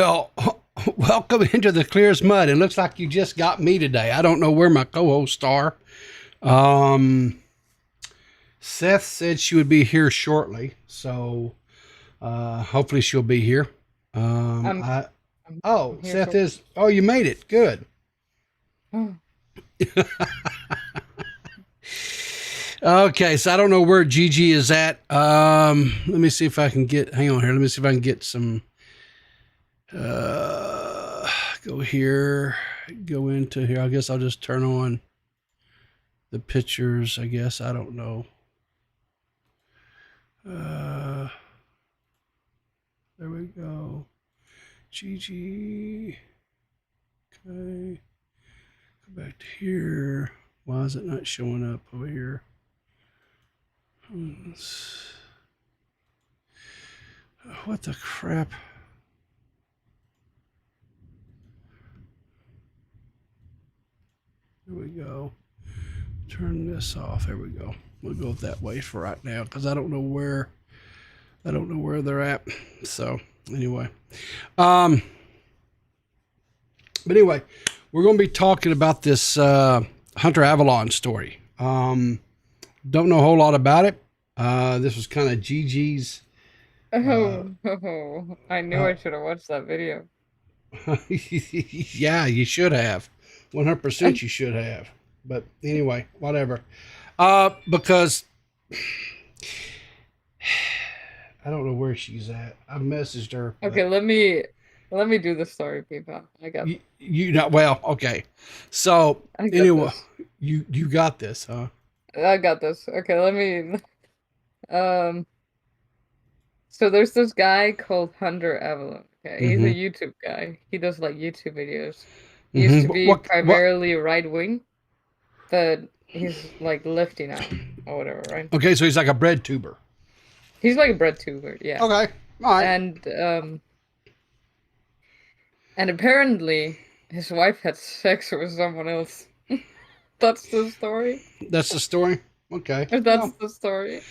Well, welcome into the clear as mud. It looks like you just got me today. I don't know where my co-hosts are. Um, Seth said she would be here shortly, so hopefully she'll be here. I'm I I'm Oh, here Seth for. is. Oh, you made it. Good. Oh, Okay, so I don't know where Gigi is at. Let me see if I can get. Hang on here. Let me see if I can get some. Uh, Go here. Go into here. I guess I'll just turn on the pictures. I guess I don't know. Uh, there we go. Gigi. Okay. Go back to here. Why is it not showing up over here? What the crap? There we go. Turn this off. There we go. We'll go that way for right now because I don't know where they're at. So anyway, um, but anyway, we're going to be talking about this Hunter Avallone story. Don't know a whole lot about it. This was kind of Gigi's. Uh, I knew uh, I should have watched that video. yeah, you should have. 100% you should have. But anyway, whatever. Because I don't know where she's at. I messaged her, but Okay, let me do the story, people. I got you not well. Okay, so I got anyway, this. you got this, huh? I got this. Okay, let me um so there's this guy called Hunter Avallone. Okay, he's a Mm-hmm. YouTube guy. He does like YouTube videos. He used Mm-hmm. to be What? primarily right wing, but he's like lefty now or whatever, right? Okay, so he's like a bread tuber. He's like a bread tuber, yeah. Okay, all right. And apparently, his wife had sex with someone else. That's the story. That's the story. Okay. That's the story.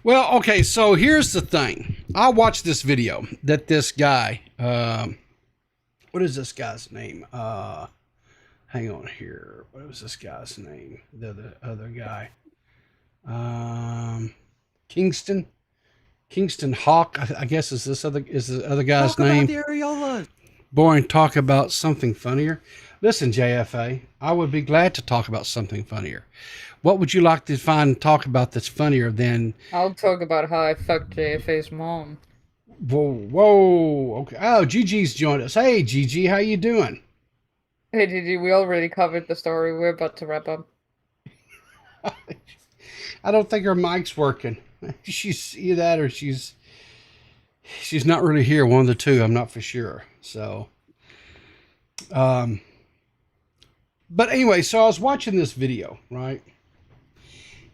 Okay. So here's the thing. I watched this video that this guy. What is this guy's name? Hang on here. What was this guy's name? The other guy. Um, Kingston. Kingston Hawk. I guess is the other guy's Talk about name. the Areolas. Boring. Talk about something funnier. Listen, JFA. I would be glad to talk about something funnier. What would you like to find and talk about that's funnier than? I'll talk about how I fucked JFA's mom. Whoa, whoa. Okay. Oh, Gigi's joined us. Hey, Gigi, how you doing? Hey, Gigi, we already covered the story. We're about to wrap up. I don't think her mic's working. She's either that or she's not really here. One of the two. I'm not for sure. So, um, but anyway, so I was watching this video, right?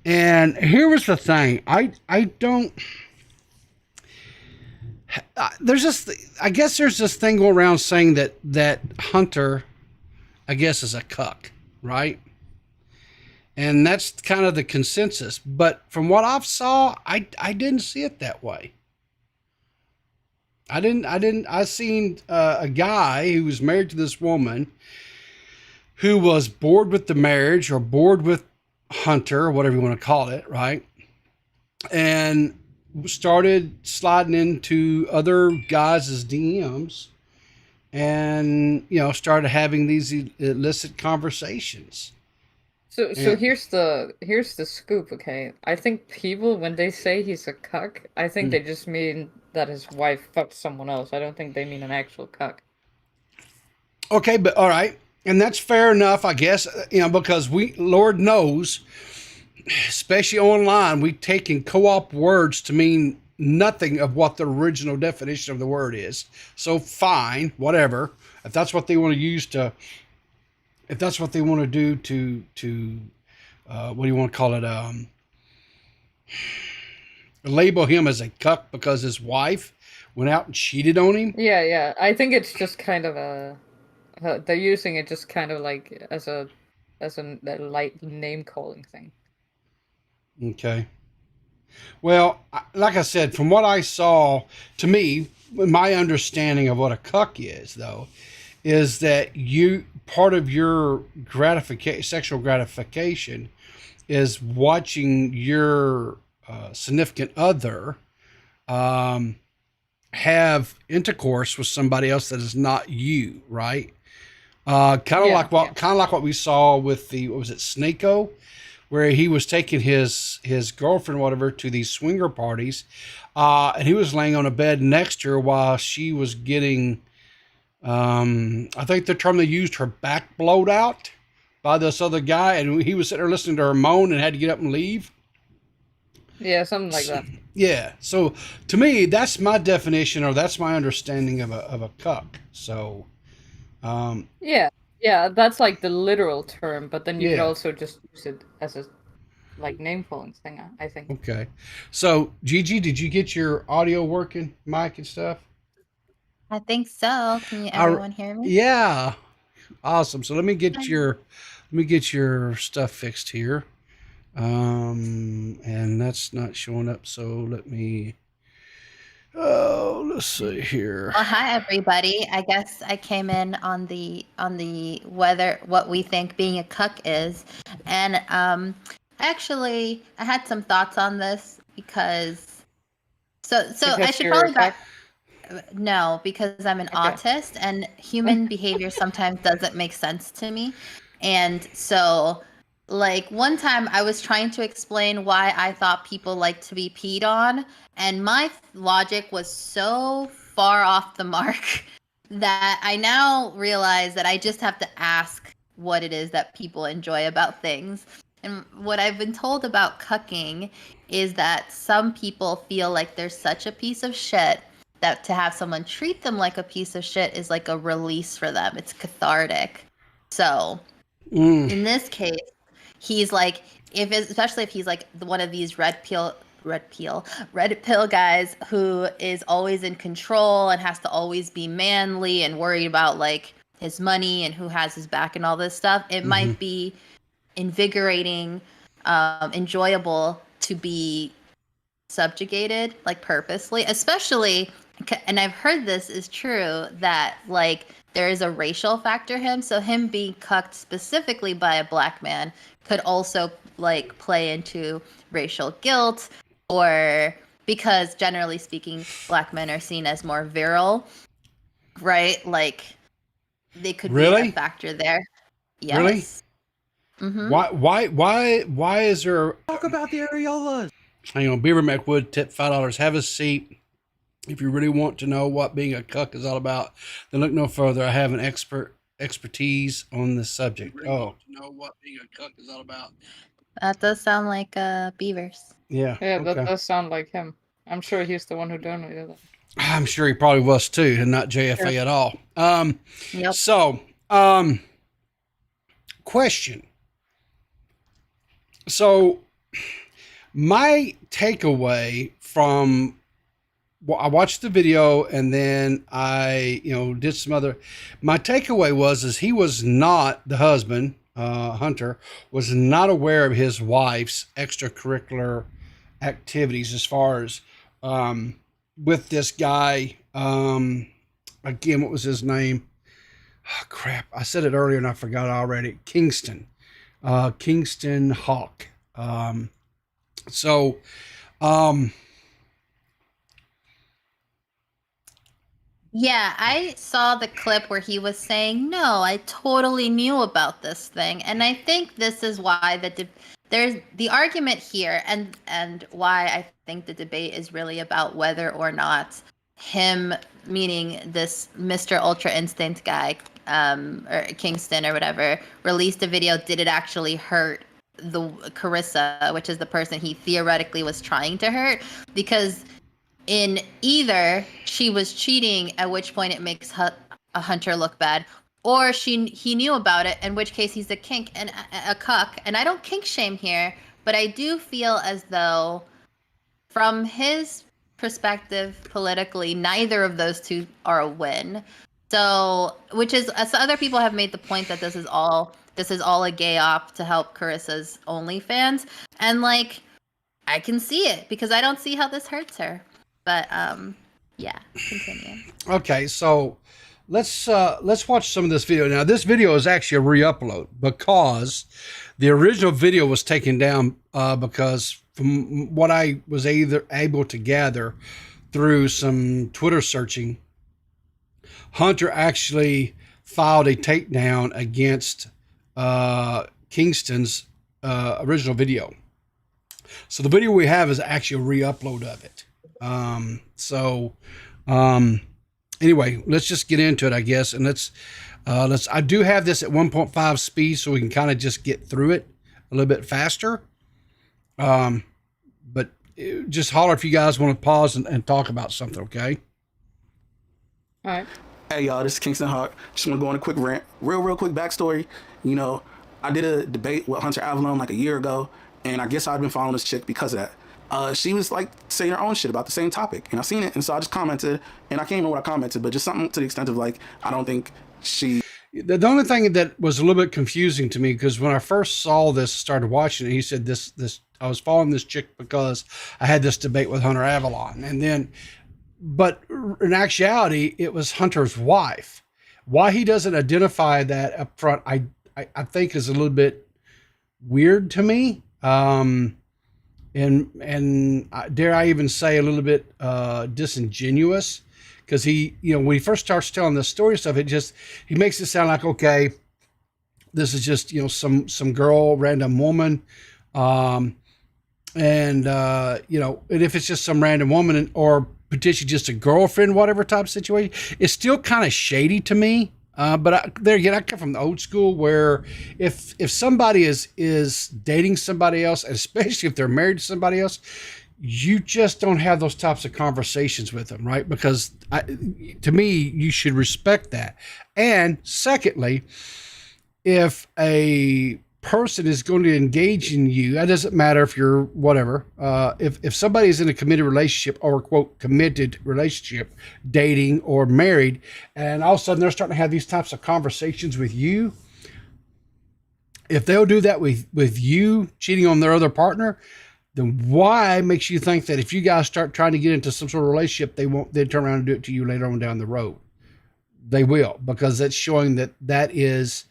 And here was the thing. I don't. There's this. I guess there's this thing going around saying that Hunter, I guess, is a cuck, right? And that's kind of the consensus. But from what I've saw, I didn't see it that way. I seen a guy who was married to this woman who was bored with the marriage or bored with Hunter or whatever you want to call it, right? And started sliding into other guys' DMs and, started having these illicit conversations. So And, here's the scoop, okay? I think people when they say he's a cuck, I think hmm, they just mean that his wife fucked someone else. I don't think they mean an actual cuck. okay, but all right. And that's fair enough, I guess, because Lord knows, especially online, we taken co-op words to mean nothing of what the original definition of the word is. So fine, whatever. If that's what they want to use to, if that's what they want to do to, what do you want to call it? Label him as a cuck because his wife went out and cheated on him. Yeah, yeah. I think it's just kind of a they're using it just kind of like as a light name calling thing. Okay. Well, like I said, from what I saw, to me, my understanding of what a cuck is, though, is that you part of your gratification, sexual gratification, is watching your significant other um, have intercourse with somebody else that is not you, right? Yeah, yeah. Kind of like what we saw with the what was it Snako, where he was taking his girlfriend, whatever, to these swinger parties, and he was laying on a bed next to her while she was getting, I think the term they used, her back blowed out by this other guy, and he was sitting there listening to her moan and had to get up and leave. Yeah, something like that. Yeah, so to me, that's my definition, or that's my understanding of a cuck. So, um, Yeah, yeah, that's like the literal term, but then you could yeah, also just use it as a like name calling thing, I think. okay. So, Gigi, did you get your audio working, mic and stuff? I think so. Can you I, everyone hear me? yeah, awesome. So Um, let me get your stuff fixed here. And that's not showing up. So let me. Oh, let's see here. Well, hi everybody. I guess I came in on the whether what we think being a cuck is, and actually I had some thoughts on this because so I Because should you're a probably cuck. back. No, because I'm an Okay. autist and human behavior sometimes doesn't make sense to me. And so, like, one time I was trying to explain why I thought people like to be peed on, and my logic was so far off the mark that I now realize that I just have to ask what it is that people enjoy about things. And what I've been told about cucking is that some people feel like they're such a piece of shit that to have someone treat them like a piece of shit is like a release for them. It's cathartic. So Mm, in this case, he's like, especially if he's like one of these red pill guys who is always in control and has to always be manly and worried about like his money and who has his back and all this stuff. It hmm. might be invigorating, enjoyable to be subjugated like purposely, especially, and I've heard this is true, that like there is a racial factor him, so him being cucked specifically by a black man could also like play into racial guilt, or because generally speaking black men are seen as more virile, right? Like they could be a Really? factor there. Really? Yes. Mm-hmm. Why is there? Talk about the Areolas. Hang on, Beaver McWood, tip $5. Have a seat. If you really want to know what being a cuck is all about, then look no further. I have an expertise on this subject. Really want to know what being a cuck is all about? That does sound like beavers. Yeah. Yeah, that Okay. does sound like him. I'm sure he's the one who donated that. I'm sure he probably was too, and not JFA Sure. at all. Yep. So, question. So, my takeaway from well, I watched the video and then I, did some other. My takeaway was is he was not the husband. Hunter was not aware of his wife's extracurricular activities as far as with this guy. Again, what was his name? Oh, crap, I said it earlier and I forgot already. Kingston Hawk. So, um, Yeah, I saw the clip where he was saying, "No, I totally knew about this thing." And I think this is why there's the argument here, and why I think the debate is really about whether or not him, meaning this Mr. Ultra Instinct guy, or Kingston or whatever, released a video. Did it actually hurt the Carissa, which is the person he theoretically was trying to hurt? Because in either she was cheating, at which point it makes a Hunter look bad, or he knew about it, in which case he's a kink and a cuck. And I don't kink shame here, but I do feel as though, from his perspective politically, neither of those two are a win. So, which is, as other people have made the point that this is all a gay op to help Carissa's OnlyFans, and like I can see it because I don't see how this hurts her. But Yeah, continue. Okay, so let's watch some of this video. Now, this video is actually a re-upload because the original video was taken down because from what I was able to gather through some Twitter searching, Hunter actually filed a takedown against Kingston's original video. So the video we have is actually a re-upload of it. Anyway, let's just get into it, I guess. And I do have this at 1.5 speed so we can kind of just get through it a little bit faster. But just holler if you guys want to pause and talk about something, okay? All right. Hey y'all, this is Kingston Heart. Just want to go on a quick rant. Real quick backstory. You know, I did a debate with Hunter Avallone like a year ago, and I guess I'd been following this chick because of that. She was like saying her own shit about the same topic, and I seen it, and so I just commented, and I can't remember what I commented, but just something to the extent of like, I don't think she... The only thing that was a little bit confusing to me, because when I first saw this, started watching it, he said this I was following this chick because I had this debate with Hunter Avallone, and then, but in actuality, it was Hunter's wife. Why he doesn't identify that up front, I think is a little bit weird to me. And dare I even say a little bit disingenuous, because he, when he first starts telling the story stuff, he makes it sound like, okay, this is just, some girl, random woman. And if it's just some random woman or potentially just a girlfriend, whatever type of situation, it's still kind of shady to me. But there again, I come from the old school where if somebody is dating somebody else, and especially if they're married to somebody else, you just don't have those types of conversations with them, right? Because to me, you should respect that. And secondly, if a person is going to engage in you, that doesn't matter if you're whatever. If somebody is in a committed relationship or quote committed relationship, dating or married, and all of a sudden they're starting to have these types of conversations with you, if they'll do that with you cheating on their other partner, then why makes you think that if you guys start trying to get into some sort of relationship, they won't then turn around and do it to you later on down the road? They will, because that's showing that is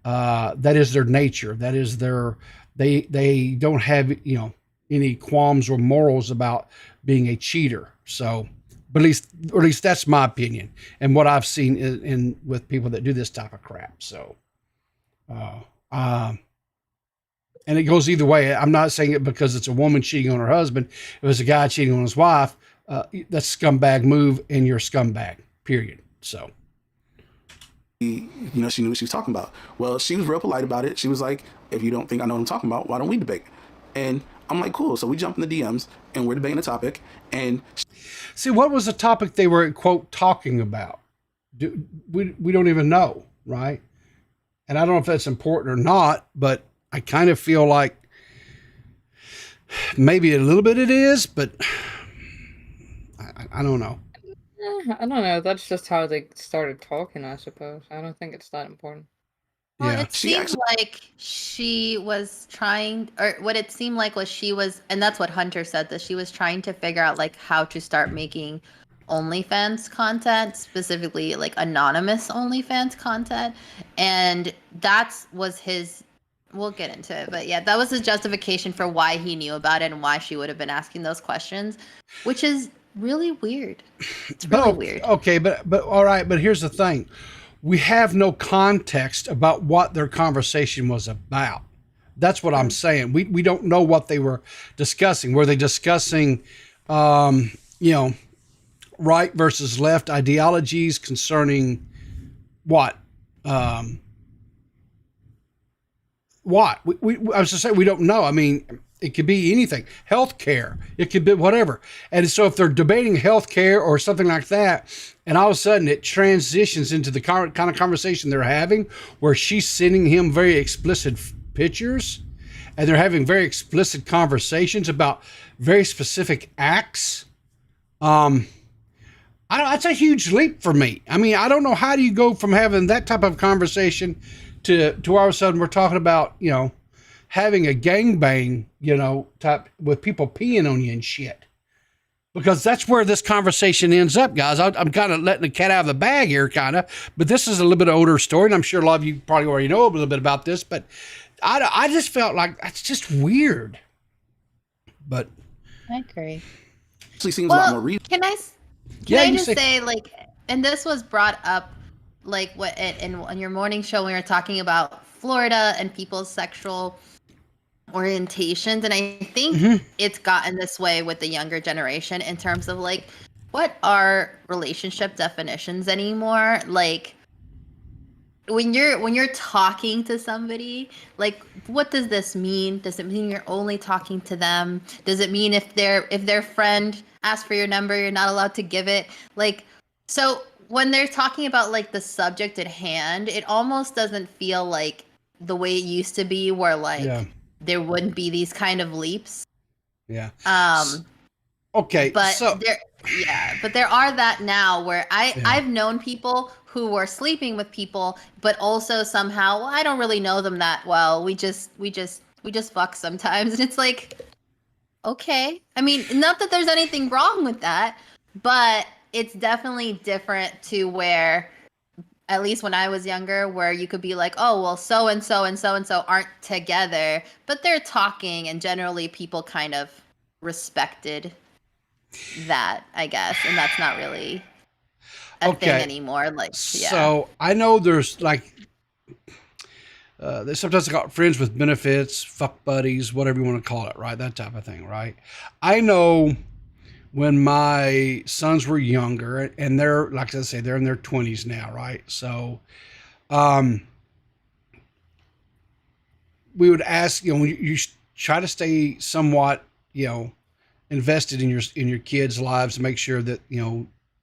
their nature. That is they don't have, any qualms or morals about being a cheater. So, but at least that's my opinion and what I've seen in with people that do this type of crap. So, and it goes either way. I'm not saying it because it's a woman cheating on her husband. If it was a guy cheating on his wife, that's a scumbag move, and you're a scumbag, period. So. She knew what she was talking about. Well, she was real polite about it. She was like, if you don't think I know what I'm talking about, why don't we debate? And I'm like, cool. So we jump in the DMs and we're debating the topic. And see, what was the topic they were, quote, talking about? We don't even know, right? And I don't know if that's important or not, but I kind of feel like maybe a little bit it is, but I don't know. I don't know. That's just how they started talking, I suppose. I don't think it's that important. Well, Yeah. it seemed like she was trying, or what it seemed like was she was, and that's what Hunter said, that she was trying to figure out like how to start making OnlyFans content, specifically like anonymous OnlyFans content. And that was his, we'll get into it, but yeah, that was his justification for why he knew about it and why she would have been asking those questions, which is really weird. It's really weird. Okay, but all right, but here's the thing. We have no context about what their conversation was about. That's what I'm saying. We don't know what they were discussing. Were they discussing right versus left ideologies concerning what? What? I was just saying we don't know. I mean, it could be anything. Healthcare. It could be whatever. And so if they're debating healthcare or something like that, and all of a sudden it transitions into the kind of conversation they're having where she's sending him very explicit pictures and they're having very explicit conversations about very specific acts. That's a huge leap for me. I mean, I don't know how do you go from having that type of conversation to all of a sudden we're talking about, having a gangbang, type with people peeing on you and shit. because that's where this conversation ends up, guys. I'm kind of letting the cat out of the bag here, kind of. But this is a little bit of older story, and I'm sure a lot of you probably already know a little bit about this. But I just felt like that's just weird. But I agree. Actually seems a lot more reasonable. Can I just say, like, and this was brought up, like, what in your morning show when we were talking about Florida and people's sexual orientations, and I think it's gotten this way with the younger generation in terms of, like, what are relationship definitions anymore? Like, when you're talking to somebody, like, what does this mean? Does it mean you're only talking to them? Does it mean if their friend asks for your number, you're not allowed to give it? Like, so when they're talking about, like, the subject at hand, it almost doesn't feel like the way it used to be, where, like, there wouldn't be these kind of leaps. Yeah. Okay. But so there are that now where I've known people who were sleeping with people, but also somehow, well, I don't really know them that well. We just fuck sometimes, and it's like, okay. I mean, not that there's anything wrong with that, but it's definitely different to where, at least when I was younger, where you could be like, oh, well, so and so and so and so aren't together, but they're talking, and generally people kind of respected that, I guess, and that's not really a thing anymore. Like, yeah. So I know there's, like, they sometimes got friends with benefits, fuck buddies, whatever you want to call it, right? That type of thing, right? I know when my sons were younger, and they're, like I say, they're in their 20s now, right? So, we would ask, you try to stay somewhat, invested in your kids' lives to make sure that,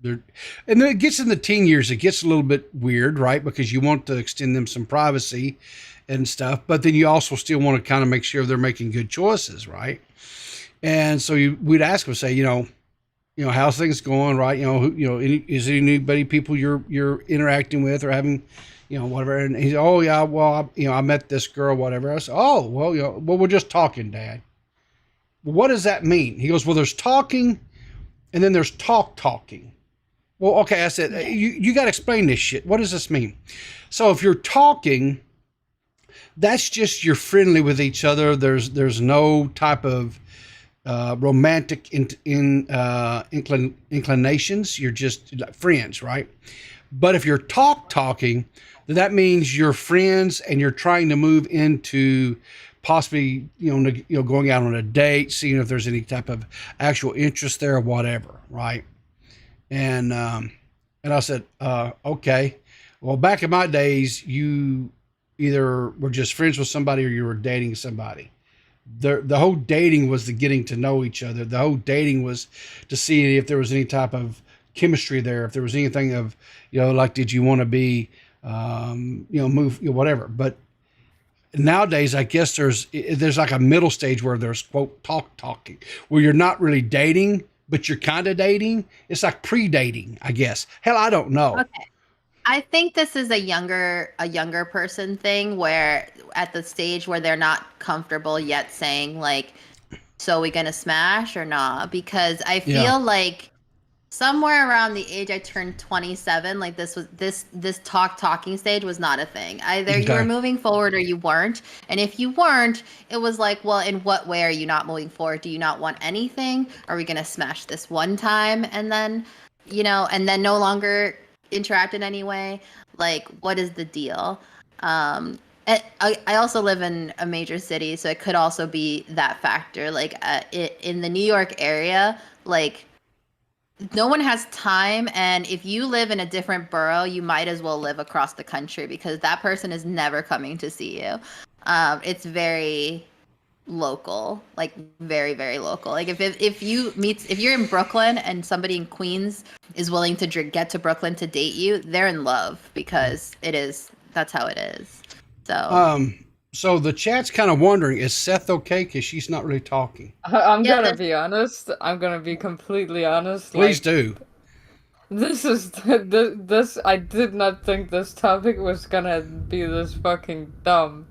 they're, and then it gets in the teen years, it gets a little bit weird, right? Because you want to extend them some privacy and stuff, but then you also still want to kind of make sure they're making good choices, right? And so we'd ask them, say, how's things going, right? Is there anybody, people you're interacting with or having, whatever? And he's, oh yeah, well, I met this girl, whatever. I said, oh, well, we're just talking, Dad. Well, what does that mean? He goes, well, there's talking, and then there's talking. Well, okay, I said, you got to explain this shit. What does this mean? So if you're talking, that's just you're friendly with each other. There's no type of romantic inclinations. You're just friends, right? But if you're talking, then that means you're friends and you're trying to move into possibly, going out on a date, seeing if there's any type of actual interest there or whatever, right? And I said, okay. Well, back in my days, you either were just friends with somebody or you were dating somebody. The whole dating was the getting to know each other. The whole dating was to see if there was any type of chemistry there, if there was anything of, like, did you want to be, move, whatever. But nowadays, I guess there's like a middle stage where there's, quote, talking, where you're not really dating, but you're kind of dating. It's like pre-dating, I guess. Hell, I don't know. Okay. I think this is a younger person thing, where at the stage where they're not comfortable yet saying, like, so we gonna smash or not? Because I feel like somewhere around the age I turned 27, like, this talking stage was not a thing. Either you were moving forward or you weren't. And if you weren't, it was like, well, in what way are you not moving forward? Do you not want anything? Are we gonna smash this one time and then, and then no longer interact in any way? Like, what is the deal? I also live in a major city, so it could also be that factor. Like, in the New York area, like, no one has time, and if you live in a different borough, you might as well live across the country, because that person is never coming to see you. It's very local, like, very, very local. Like, if you're in Brooklyn and somebody in Queens is willing to get to Brooklyn to date you, they're in love, because that's how it is. So the chat's kind of wondering, is Seth okay? Because she's not really talking. I'm gonna be honest. I'm gonna be completely honest. Please do. This I did not think this topic was gonna be this fucking dumb.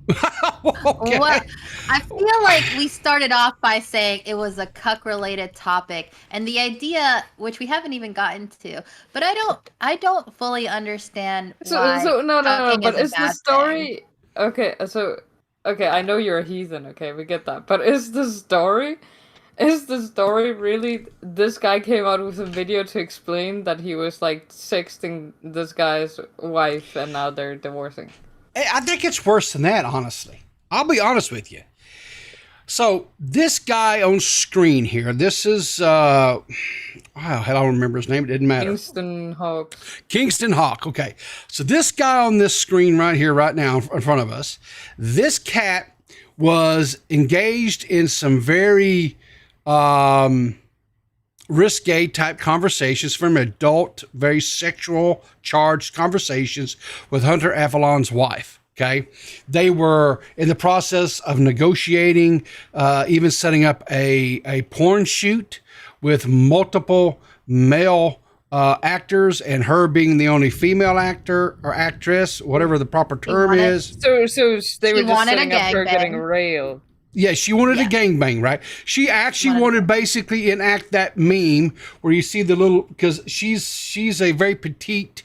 Okay. What I feel like we started off by saying it was a cuck related topic, and the idea, which we haven't even gotten to, but I don't fully understand why No, cucking but is a is the bad thing. story okay? Okay, I know you're a heathen. Okay, we get that. But is the story really this guy came out with a video to explain that he was like sexting this guy's wife and now they're divorcing? I think it's worse than that, honestly. I'll be honest with you. So this guy on screen here, this is wow, I don't remember his name. It didn't matter. Kingston Heart. Kingston Hawk. Okay. So this guy on this screen right here, right now in front of us, this cat was engaged in some very risque type conversations from adult, very sexual charged conversations with Hunter Avallone's wife. Okay. They were in the process of negotiating, even setting up a porn shoot with multiple male actors and her being the only female actor or actress, whatever the proper term wanted- is. So they were just wanted a setting up her gangbang. getting railed. Yeah, she wanted a Yeah. gangbang, right? She actually wanted basically enact that meme where you see the little, because she's a very petite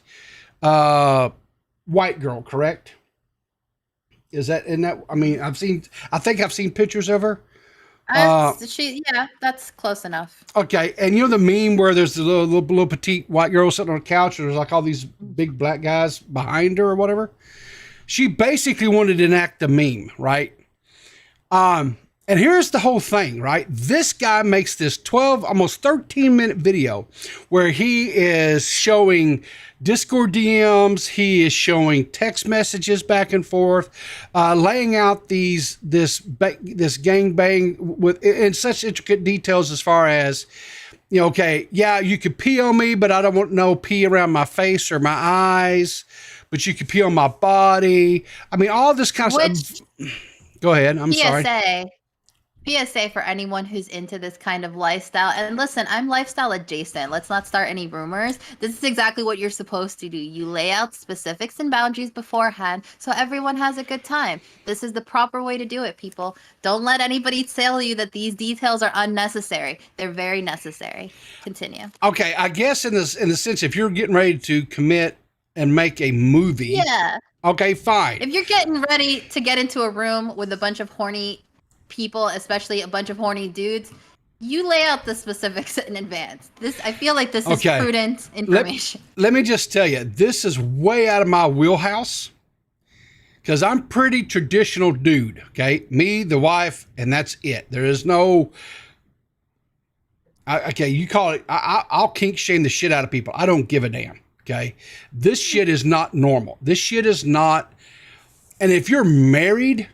white girl, correct? I mean, I think I've seen pictures of her. Yeah, that's close enough. Okay, and you know the meme where there's the little petite white girl sitting on a couch and there's like all these big black guys behind her or whatever? She basically wanted to enact the meme, right? And here's the whole thing, right? This guy makes this 12, almost 13-minute video where he is showing Discord DMs, he is showing text messages back and forth, laying out this gangbang with in such intricate details as far as, you know, okay, yeah, you could pee on me, but I don't want no pee around my face or my eyes, but you could pee on my body. I mean, all this kind of stuff. Go ahead. I'm sorry. PSA for anyone who's into this kind of lifestyle. And listen, I'm lifestyle adjacent. Let's not start any rumors. This is exactly what you're supposed to do. You lay out specifics and boundaries beforehand so everyone has a good time. This is the proper way to do it, people. Don't let anybody tell you that these details are unnecessary. They're very necessary. Continue. Okay, I guess in the sense, if you're getting ready to commit and make a movie. Yeah. Okay, fine. If you're getting ready to get into a room with a bunch of horny people, especially a bunch of horny dudes, you lay out the specifics in advance. I feel like this is prudent information. Let me just tell you, this is way out of my wheelhouse because I'm pretty traditional dude. Okay, me, the wife, and that's it. There is no. Okay, you call it. I'll kink shame the shit out of people. I don't give a damn. Okay, this shit is not normal. This shit is not. And if you're married,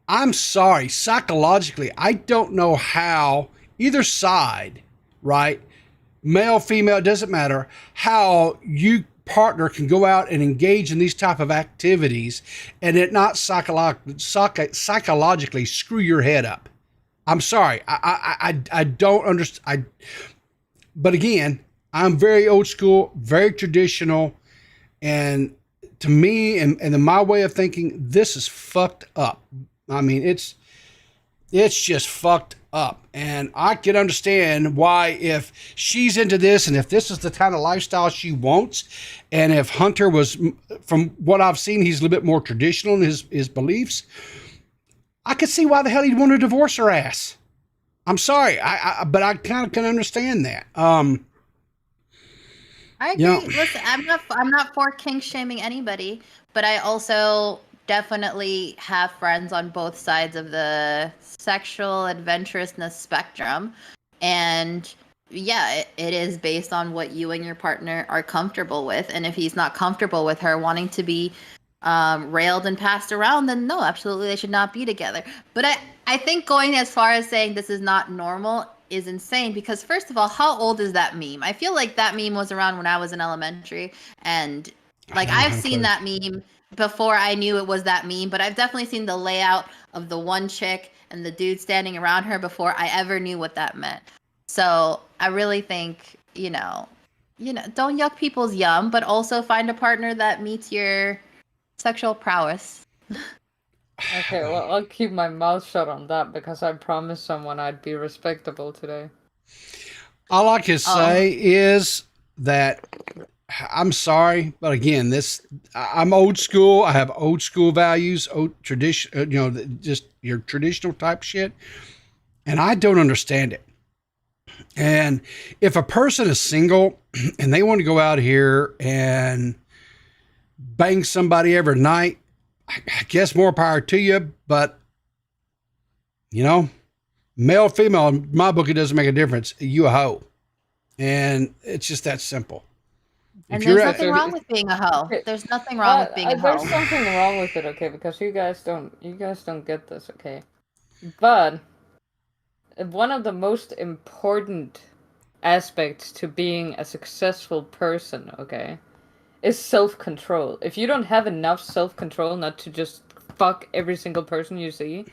I'm sorry, psychologically, I don't know how either side, right? Male, female, it doesn't matter, how you partner can go out and engage in these type of activities and it not psychologically screw your head up. I'm sorry. I don't understand. But again, I'm very old school, very traditional. And to me, and in my way of thinking, this is fucked up. I mean, it's just fucked up. And I can understand why, if she's into this and if this is the kind of lifestyle she wants, and if Hunter was, from what I've seen, he's a little bit more traditional in his beliefs, I could see why the hell he'd want to divorce her ass. I'm sorry, but I kind of can understand that. I agree. You know, Listen, I'm not for kink shaming anybody, but I also definitely have friends on both sides of the sexual adventurousness spectrum. And yeah, it is based on what you and your partner are comfortable with. And if he's not comfortable with her wanting to be railed and passed around, then no, absolutely they should not be together. But I think going as far as saying this is not normal is insane, because first of all, how old is that meme? I feel like that meme was around when I was in elementary, and like I've seen that meme before I knew it was that meme, but I've definitely seen the layout of the one chick and the dude standing around her before I ever knew what that meant. So I really think, you know, don't yuck people's yum, but also find a partner that meets your sexual prowess. Okay, well, I'll keep my mouth shut on that because I promised someone I'd be respectable today. All I can say is that I'm sorry, but again, I'm old school. I have old school values, old tradition, just your traditional type shit, and I don't understand it. And if a person is single and they want to go out here and bang somebody every night, I guess more power to you. But male, female, in my book, it doesn't make a difference. You a hoe, and it's just that simple. And there's nothing wrong with being a hoe. There's nothing wrong with being a hoe. There's something wrong with it, okay? Because you guys don't get this, okay? But one of the most important aspects to being a successful person, okay, is self-control. If you don't have enough self-control not to just fuck every single person you see,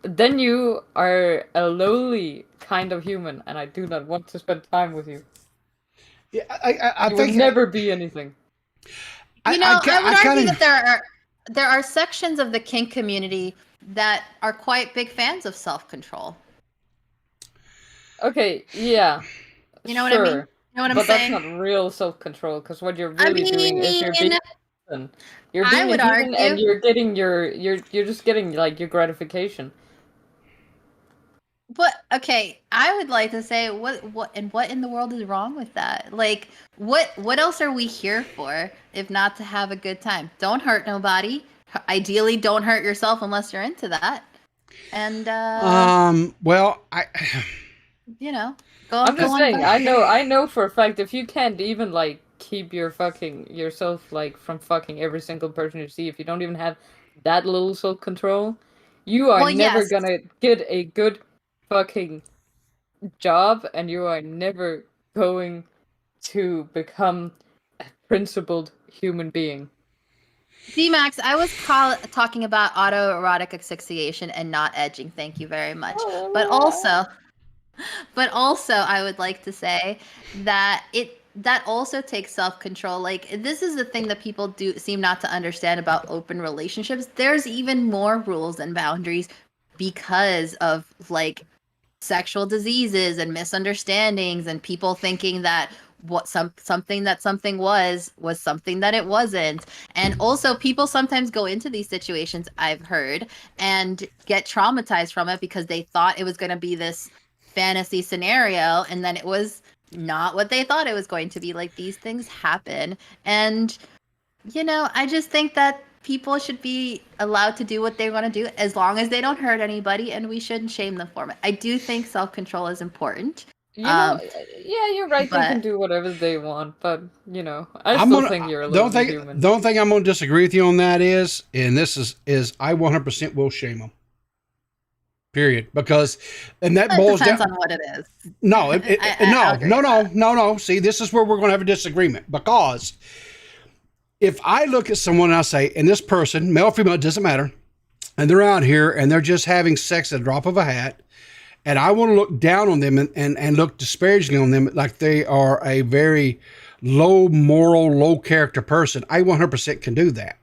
then you are a lowly kind of human, and I do not want to spend time with you. Yeah, I you think would never be anything. I would argue that there are sections of the kink community that are quite big fans of self-control. Okay, yeah. You know what I mean? You know what I'm saying? But that's not real self-control, because what you're really doing is you're being a human. You're being a human, and you're getting you're just getting like your gratification. But okay, I would like to say what in the world is wrong with that? Like what else are we here for if not to have a good time? Don't hurt nobody. Ideally, don't hurt yourself unless you're into that. And well, I'm just saying, I know for a fact if you can't even like keep yourself like from fucking every single person you see, if you don't even have that little self-control, you are never gonna get a good fucking job, and you are never going to become a principled human being. DMax, I was talking about autoerotic asphyxiation and not edging. Thank you very much. But also, I would like to say that that also takes self-control. Like, this is the thing that people do seem not to understand about open relationships. There's even more rules and boundaries because of like sexual diseases and misunderstandings and people thinking that something was something that it wasn't. And also people sometimes go into these situations, I've heard, and get traumatized from it because they thought it was going to be this fantasy scenario, and then it was not what they thought it was going to be. Like, these things happen, and I just think that people should be allowed to do what they want to do as long as they don't hurt anybody, and we shouldn't shame them for it. I do think self-control is important. Yeah, you're right. They can do whatever they want, but I still think you're a little human. The only thing I'm going to disagree with you on that is I 100% will shame them. Period. Because, and that boils depends down on what it is. No, no. See, this is where we're going to have a disagreement, because if I look at someone and I say, and this person, male or female, it doesn't matter, and they're out here and they're just having sex at a drop of a hat, and I want to look down on them and look disparagingly on them like they are a very low moral, low character person, I 100% can do that.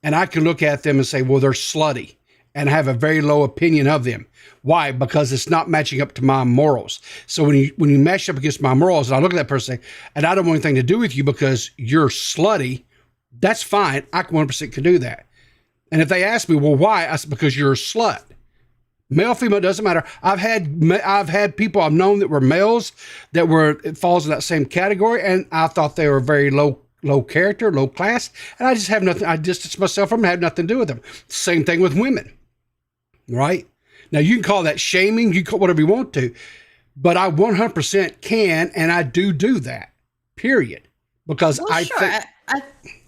And I can look at them and say, well, they're slutty, and have a very low opinion of them. Why? Because it's not matching up to my morals. So when you match up against my morals, and I look at that person and I don't want anything to do with you because you're slutty, that's fine. I 100% can do that. And if they ask me, well, why? I said, because you're a slut. Male, female, doesn't matter. I've had people I've known that were males it falls in that same category, and I thought they were very low character, low class, and I just have nothing. I distance myself from them, have nothing to do with them. Same thing with women, right? Now you can call that shaming, you call whatever you want to, but I 100% can, and I do that. Period. Because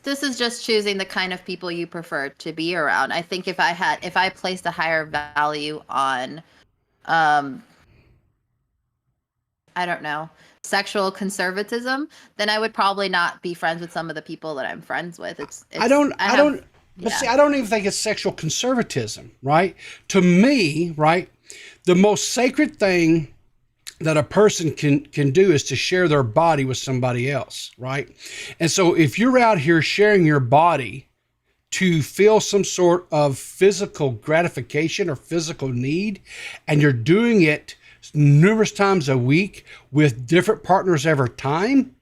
this is just choosing the kind of people you prefer to be around. I think if I placed a higher value on, I don't know, sexual conservatism, then I would probably not be friends with some of the people that I'm friends with. See, I don't even think it's sexual conservatism, right? To me, right, the most sacred thing that a person can do is to share their body with somebody else, right? And so if you're out here sharing your body to feel some sort of physical gratification or physical need, and you're doing it numerous times a week with different partners every time,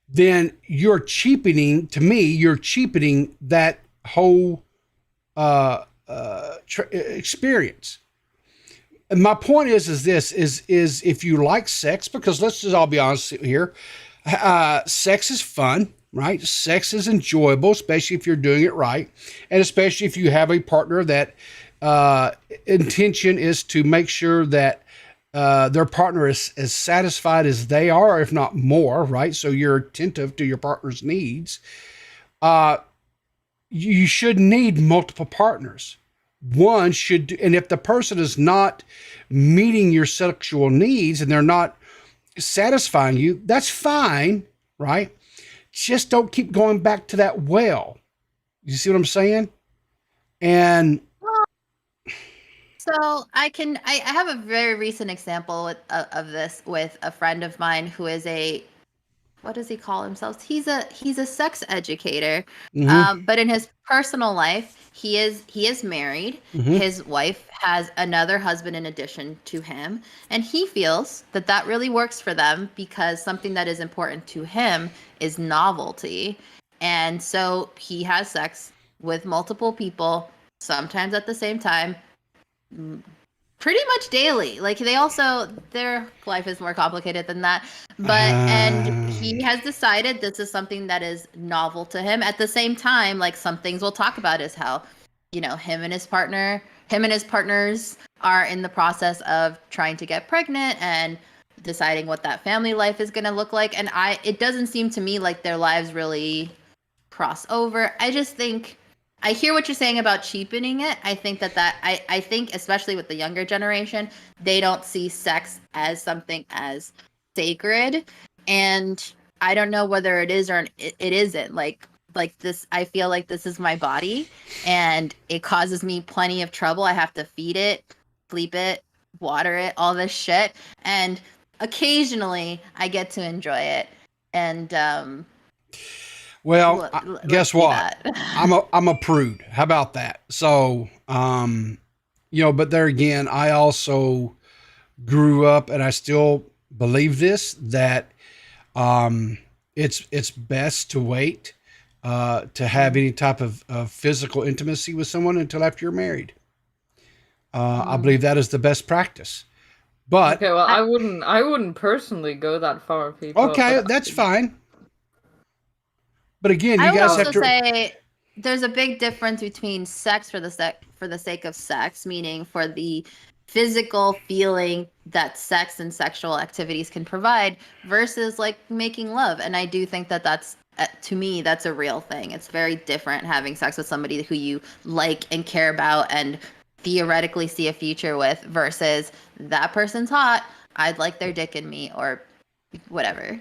then you're cheapening, to me, you're cheapening that whole experience. And my point is this, is if you like sex, because let's just all be honest here, sex is fun, right? Sex is enjoyable, especially if you're doing it right. And especially if you have a partner that intention is to make sure that their partner is as satisfied as they are, if not more, right? So you're attentive to your partner's needs. You should need multiple partners. One should, and if the person is not meeting your sexual needs and they're not satisfying you, that's fine, right? Just don't keep going back to that well. You see what I'm saying? And so I have a very recent example of this with a friend of mine who is what does he call himself? He's a sex educator. But in his personal life, he is married. His wife has another husband in addition to him, and he feels that really works for them because something that is important to him is novelty. And so he has sex with multiple people, sometimes at the same time, pretty much daily. Like their life is more complicated than that. But and he has decided this is something that is novel to him. At the same time, like some things we'll talk about is how, him and his partners are in the process of trying to get pregnant and deciding what that family life is going to look like. And it doesn't seem to me like their lives really cross over. I just think I hear what you're saying about cheapening it. I think I think especially with the younger generation, they don't see sex as something as sacred, and I don't know whether it is or it isn't. Like this, I feel like this is my body, and it causes me plenty of trouble. I have to feed it, sleep it, water it, all this shit, and occasionally I get to enjoy it. And well, guess what? I'm a prude. How about that? So, but there again, I also grew up, and I still believe this, that it's best to wait to have any type of physical intimacy with someone until after you're married. I believe that is the best practice. But okay, well, I wouldn't personally go that far, people. Okay, that's fine. But again, you guys have to say there's a big difference between sex for the sake of sex, meaning for the physical feeling that sex and sexual activities can provide, versus like making love. And I do think that that's, to me, that's a real thing. It's very different having sex with somebody who you like and care about and theoretically see a future with, versus that person's hot, I'd like their dick in me or whatever.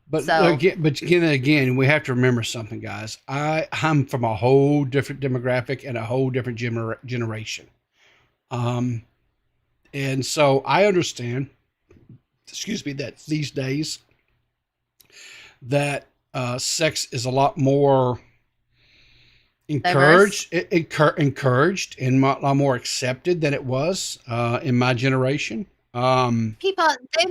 But again, we have to remember something, guys. I'm from a whole different demographic and a whole different generation. And so I understand, that these days that sex is a lot more encouraged and a lot more accepted than it was in my generation. People, they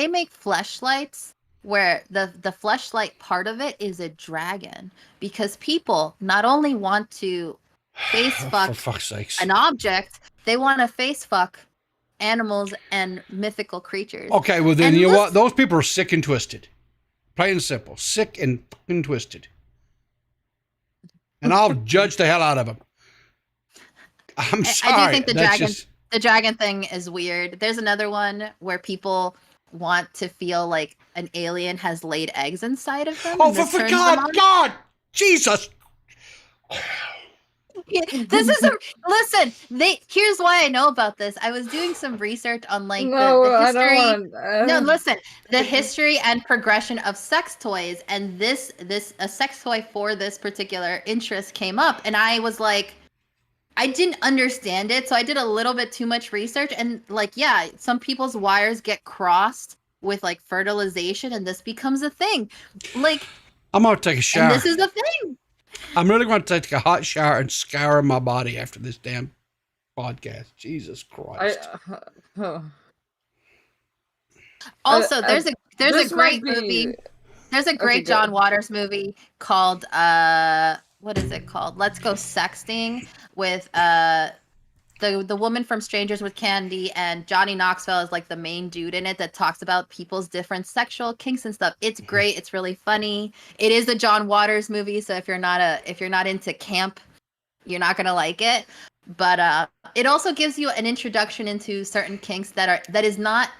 make fleshlights where the fleshlight part of it is a dragon, because people not only want to face fuck for fuck's sakes, an object, they want to face fuck animals and mythical creatures. Okay, well then, you know what? Those people are sick and twisted. Plain and simple. Sick and fucking twisted. And I'll judge the hell out of them. I'm sorry. I do think the dragon thing is weird. There's another one where people want to feel like an alien has laid eggs inside of them. Oh, for God, Jesus. This is listen. Here's why I know about this. I was doing some research on the history. Listen, the history and progression of sex toys, and a sex toy for this particular interest came up, and I was like, I didn't understand it, so I did a little bit too much research, and some people's wires get crossed with like fertilization, and this becomes a thing. Like, I'm gonna take a shower. And this is a thing. I'm really going to take a hot shower and scour my body after this damn podcast. Jesus Christ. Also, there's a this great might be- movie. There's a Okay, great go John ahead. Waters movie called what is it called? Let's Go Sexting with the woman from Strangers with Candy, and Johnny Knoxville is like the main dude in it that talks about people's different sexual kinks and stuff. It's great. It's really funny. It is a John Waters movie, so if you're not into camp, you're not gonna like it. But it also gives you an introduction into certain kinks that is not.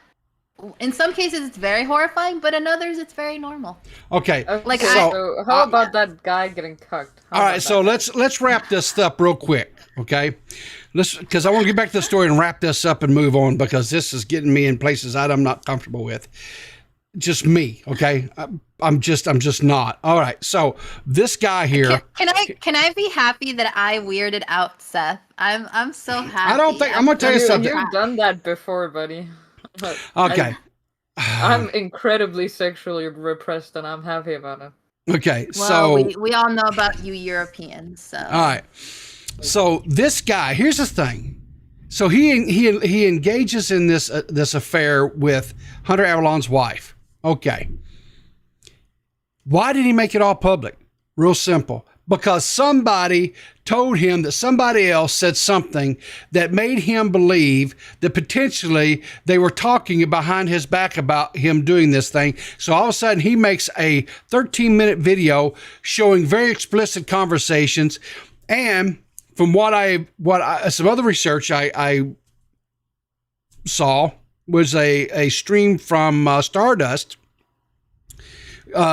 In some cases, it's very horrifying, but in others, it's very normal. Okay. Like, so how about that guy getting cucked? All right, so let's wrap this up real quick, okay? Because I want to get back to the story and wrap this up and move on, because this is getting me in places I'm not comfortable with. Just me, okay? I'm just not. All right, so this guy here. Can I be happy that I weirded out Seth? I'm so happy. I don't think I'm gonna tell you something. You've done that before, buddy. Okay. I'm incredibly sexually repressed, and I'm happy about it. Okay, Well, so we all know about you Europeans, so. all right. So this guy, here's the thing. So he engages in this affair with Hunter Avallone's wife. Okay. Why did he make it all public? Real simple. Because somebody told him that somebody else said something that made him believe that potentially they were talking behind his back about him doing this thing. So all of a sudden he makes a 13-minute video showing very explicit conversations. And from what some other research I saw was a stream from Stardust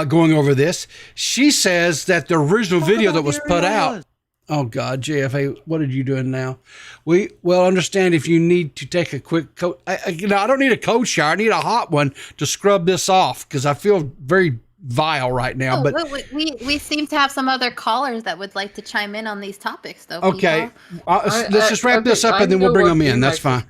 going over this. She says that the original video that was put out. Oh God, JFA, what are you doing now? Well understand if you need to take a quick I don't need a cold shower. I need a hot one to scrub this off, because I feel very vile right now. But we seem to have some other callers that would like to chime in on these topics, though. okay, let's just wrap this up and then we'll bring them in. That's fine.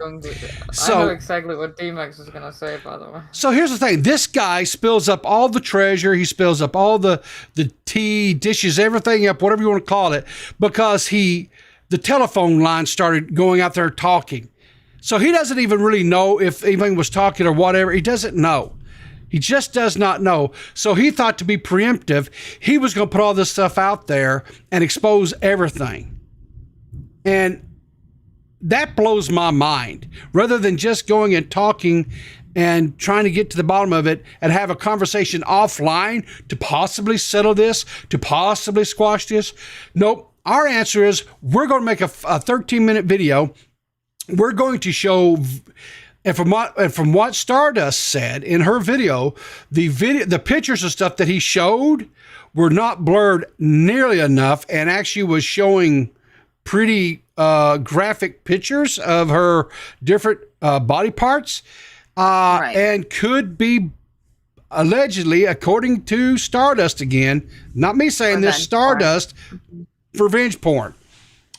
So, I know exactly what DMax is going to say, by the way. So here's the thing. This guy spills up all the treasure. He spills up all the tea, dishes, everything up, whatever you want to call it, because the telephone line started going out there talking. So he doesn't even really know if anyone was talking or whatever. He doesn't know. He just does not know. So he thought, to be preemptive, he was going to put all this stuff out there and expose everything. And that blows my mind. Rather than just going and talking and trying to get to the bottom of it and have a conversation offline to possibly settle this, to possibly squash this. Nope. Our answer is we're going to make a 13-minute video. We're going to show... And from what Stardust said in her video, the pictures and stuff that he showed were not blurred nearly enough, and actually was showing pretty graphic pictures of her different body parts, Right. and could be allegedly, according to Stardust again, not me saying this, Revenge Stardust, revenge porn.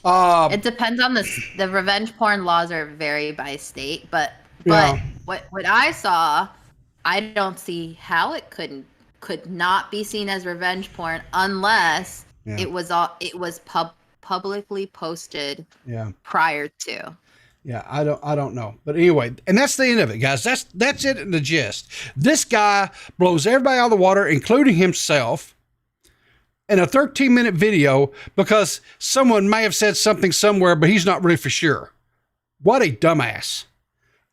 It depends on the revenge porn laws are vary by state, but Yeah. what I saw, I don't see how it could not be seen as revenge porn unless it was publicly posted prior to. Yeah, I don't know. But anyway, and that's the end of it, guys. That's it in the gist. This guy blows everybody out of the water, including himself, in a 13-minute video because someone may have said something somewhere, but he's not really for sure. What a dumbass.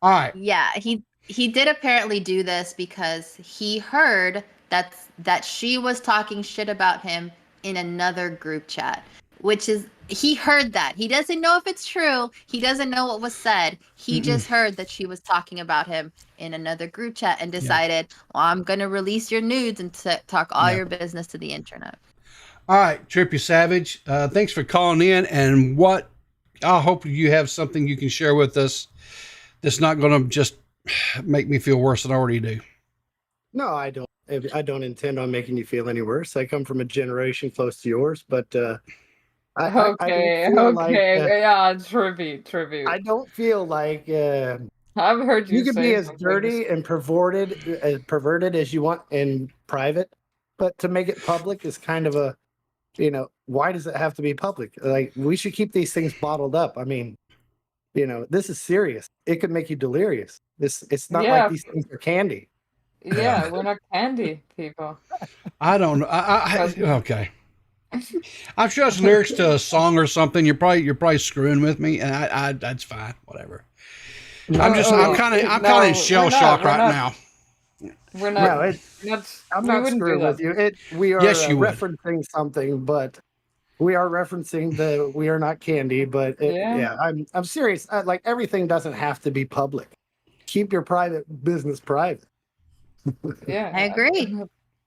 All right. Yeah, he did apparently do this because he heard that she was talking shit about him in another group chat, which is, he heard that. He doesn't know if it's true. He doesn't know what was said. He just heard that she was talking about him in another group chat and decided, well, I'm going to release your nudes and talk all your business to the internet. All right, Trippy Savage, thanks for calling in. And I hope you have something you can share with us that's not going to just make me feel worse than I already do. No, I don't. I don't intend on making you feel any worse. I come from a generation close to yours, but Yeah, tribute. I don't feel like I've heard you. You can say be as some dirty things. and perverted as you want in private, but to make it public is kind of a why does it have to be public? Like, we should keep these things bottled up. I mean, this is serious. It could make you delirious. It's not like these things are candy. Yeah, we're not candy people. I don't know. Okay. I'm sure it's lyrics to a song or something. You're probably screwing with me, and I that's fine. Whatever. I'm kind of in shell shock right now. We're not. I'm not screwing with you. We are referencing something, but we are referencing the we are not candy. But I'm serious. Like, everything doesn't have to be public. Keep your private business private. Yeah, I agree.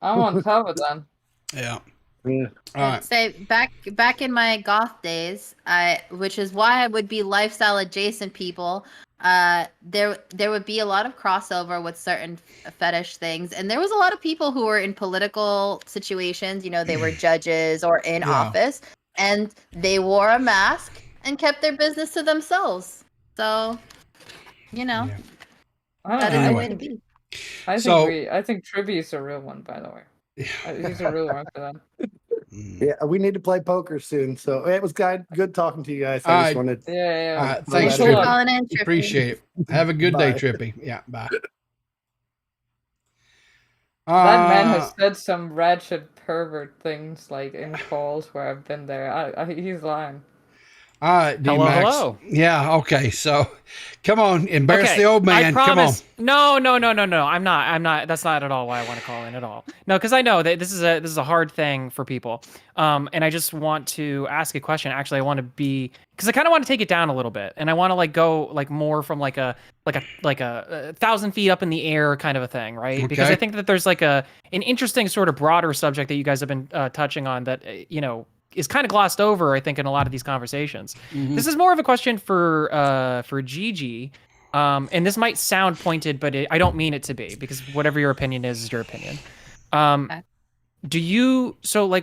I'm on top of that. Yeah. Yeah. All right. Say back in my goth days, which is why I would be lifestyle adjacent people. There would be a lot of crossover with certain fetish things, and there was a lot of people who were in political situations. They were judges or in office, and they wore a mask and kept their business to themselves. So, that is the way to be. I think Tribby's a real one, by the way. He's a real one for that. Yeah, we need to play poker soon. So it was good talking to you guys. I just wanted. Yeah. Thanks, Trippy. Appreciate it. Have a good day, Trippy. Yeah, bye. That man has said some ratchet pervert things like in calls where I've been there. He's lying. All right, DMax. Hello. Yeah, okay. So, come on, embarrass the old man. I promise. Come on. No. I'm not. That's not at all why I want to call in at all. No, because I know that this is a hard thing for people. And I just want to ask a question. Actually, I want to because I kind of want to take it down a little bit, and I want to go more from like a 1,000 feet up in the air kind of a thing, right? Okay. Because I think that there's an interesting sort of broader subject that you guys have been touching on that is kind of glossed over, I think, in a lot of these conversations. Mm-hmm. This is more of a question for Gigi, and this might sound pointed, but I don't mean it to be, because whatever your opinion is your opinion. Okay.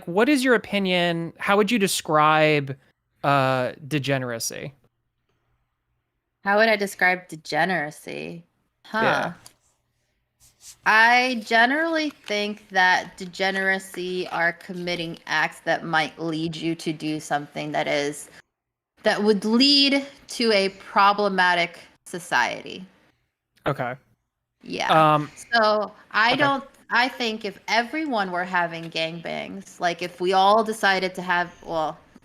What is your opinion? How would you describe degeneracy? How would I describe degeneracy? Yeah. I generally think that degeneracy are committing acts that might lead you to do something that would lead to a problematic society. Okay. Yeah. I think if everyone were having gangbangs, like if we all decided to have,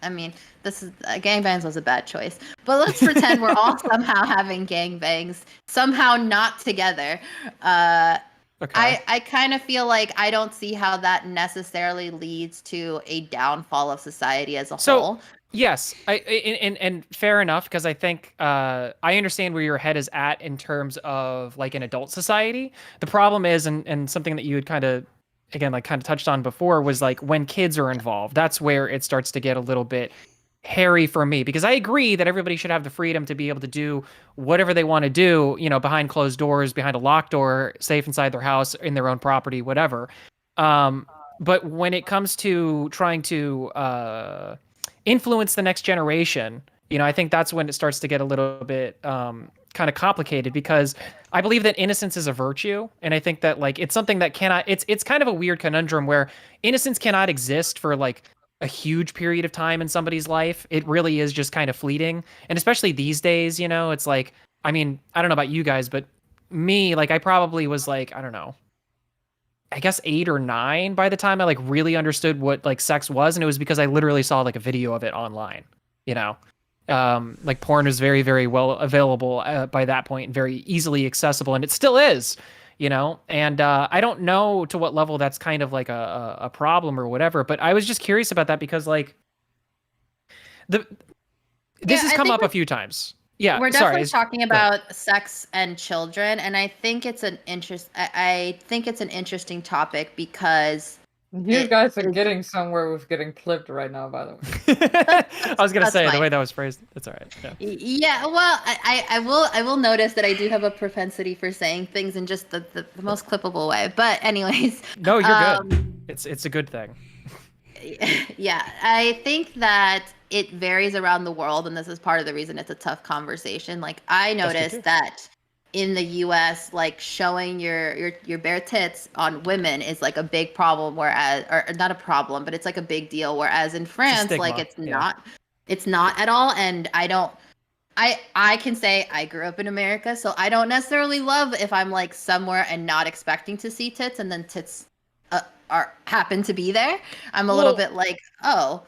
gangbangs was a bad choice, but let's pretend we're all somehow having gangbangs, somehow not together. Okay. I kind of feel like I don't see how that necessarily leads to a downfall of society as a whole. Yes, and fair enough, because I think I understand where your head is at in terms of an adult society. The problem is, and something that you had kind of touched on before, was when kids are involved. That's where it starts to get a little bit hairy for me, because I agree that everybody should have the freedom to be able to do whatever they want to do, behind closed doors, behind a locked door, safe inside their house, in their own property, whatever. But when it comes to trying to influence the next generation, I think that's when it starts to get a little bit kind of complicated, because I believe that innocence is a virtue, and I think that it's something that cannot. It's kind of a weird conundrum where innocence cannot exist for a huge period of time in somebody's life. It really is just kind of fleeting, and especially these days, it's I don't know about you guys, but me, I probably was I don't know, I guess 8 or 9 by the time I really understood what sex was, and it was because I literally saw a video of it online. Porn is very, very well available by that point, and very easily accessible, and it still is. And I don't know to what level that's kind of a problem or whatever, but I was just curious about that, because this has come up a few times. Yeah, we're definitely talking about sex and children, and I think it's an interesting topic, because you guys are getting somewhere with getting clipped right now, by the way. I was gonna say, the way that was phrased, that's all right. Yeah, well, I will notice that I do have a propensity for saying things in just the most clippable way. But anyways, no, you're good. It's a good thing. Yeah, I think that it varies around the world, and this is part of the reason it's a tough conversation. I noticed that in the US, like showing your bare tits on women is like a big problem, whereas, or not a problem, but it's like a big deal, whereas in France, like it's not at all. And I can say I grew up in America, so I don't necessarily love if I'm like somewhere and not expecting to see tits, and then tits happen to be there. I'm a little bit like, oh.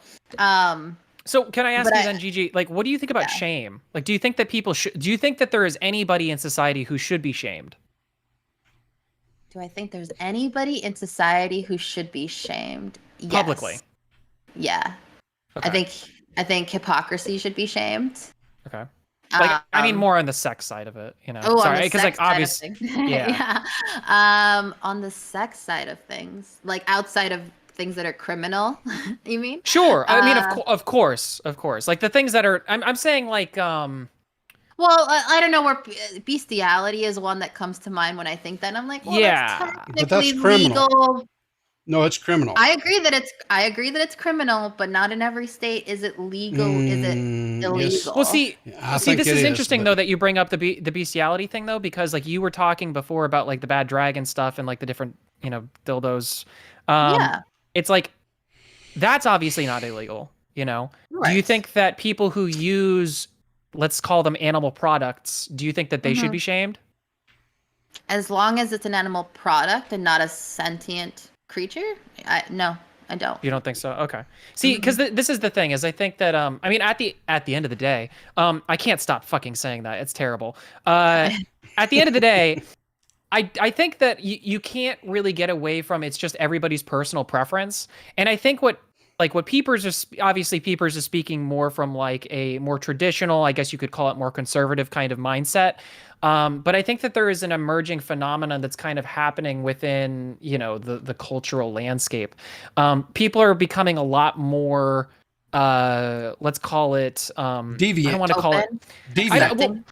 So can I ask you then, Gigi, like, what do you think about shame? Like, do you think that do you think that there is anybody in society who should be shamed? Do I think there's anybody in society who should be shamed? Yes. Publicly? Yeah. Okay. I think hypocrisy should be shamed. Okay. Like, I mean, more on the sex side of it, you know. Sorry, because like obviously, yeah. On the sex side of things, like outside of things that are criminal, you mean? Sure. I mean, of course. Like the things that are, I'm saying like, well, I don't know, where bestiality is one that comes to mind when I think that. And I'm like, well, that's technically but that's criminal. legal. No, it's criminal. I agree that it's criminal, but not in every state is it legal. Is it illegal? Yes. Well, see, this is interesting though that you bring up the bestiality thing though, because like you were talking before about like the bad dragon stuff and like the different, you know, dildos. Yeah. It's like, that's obviously not illegal, you know? Right. Do you think that people who use, let's call them animal products, do you think that they should be shamed? As long as it's an animal product and not a sentient creature? No, I don't. You don't think so? Okay. See, because this is the thing, is I think that, I mean, at the end of the day, I can't stop fucking saying that. It's terrible. At the end of the day, I think that you can't really get away from it's just everybody's personal preference. And I think what Peepers is, obviously Peepers is speaking more from like a more traditional, I guess you could call it more conservative kind of mindset. But I think that there is an emerging phenomenon that's kind of happening within, you know, the cultural landscape. People are becoming a lot more, let's call it, deviant. I don't want to call it deviant.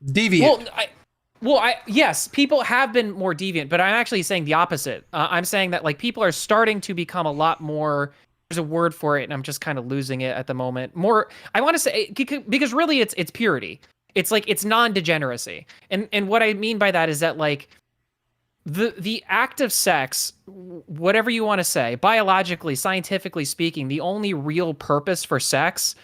Deviant. Yes, people have been more deviant, but I'm actually saying the opposite. I'm saying that like people are starting to become a lot more, there's a word for it and I'm just kind of losing it at the moment. More, I want to say, because really it's purity. It's like, it's non-degeneracy. And what I mean by that is that like the act of sex, whatever you want to say, biologically, scientifically speaking, the only real purpose for sex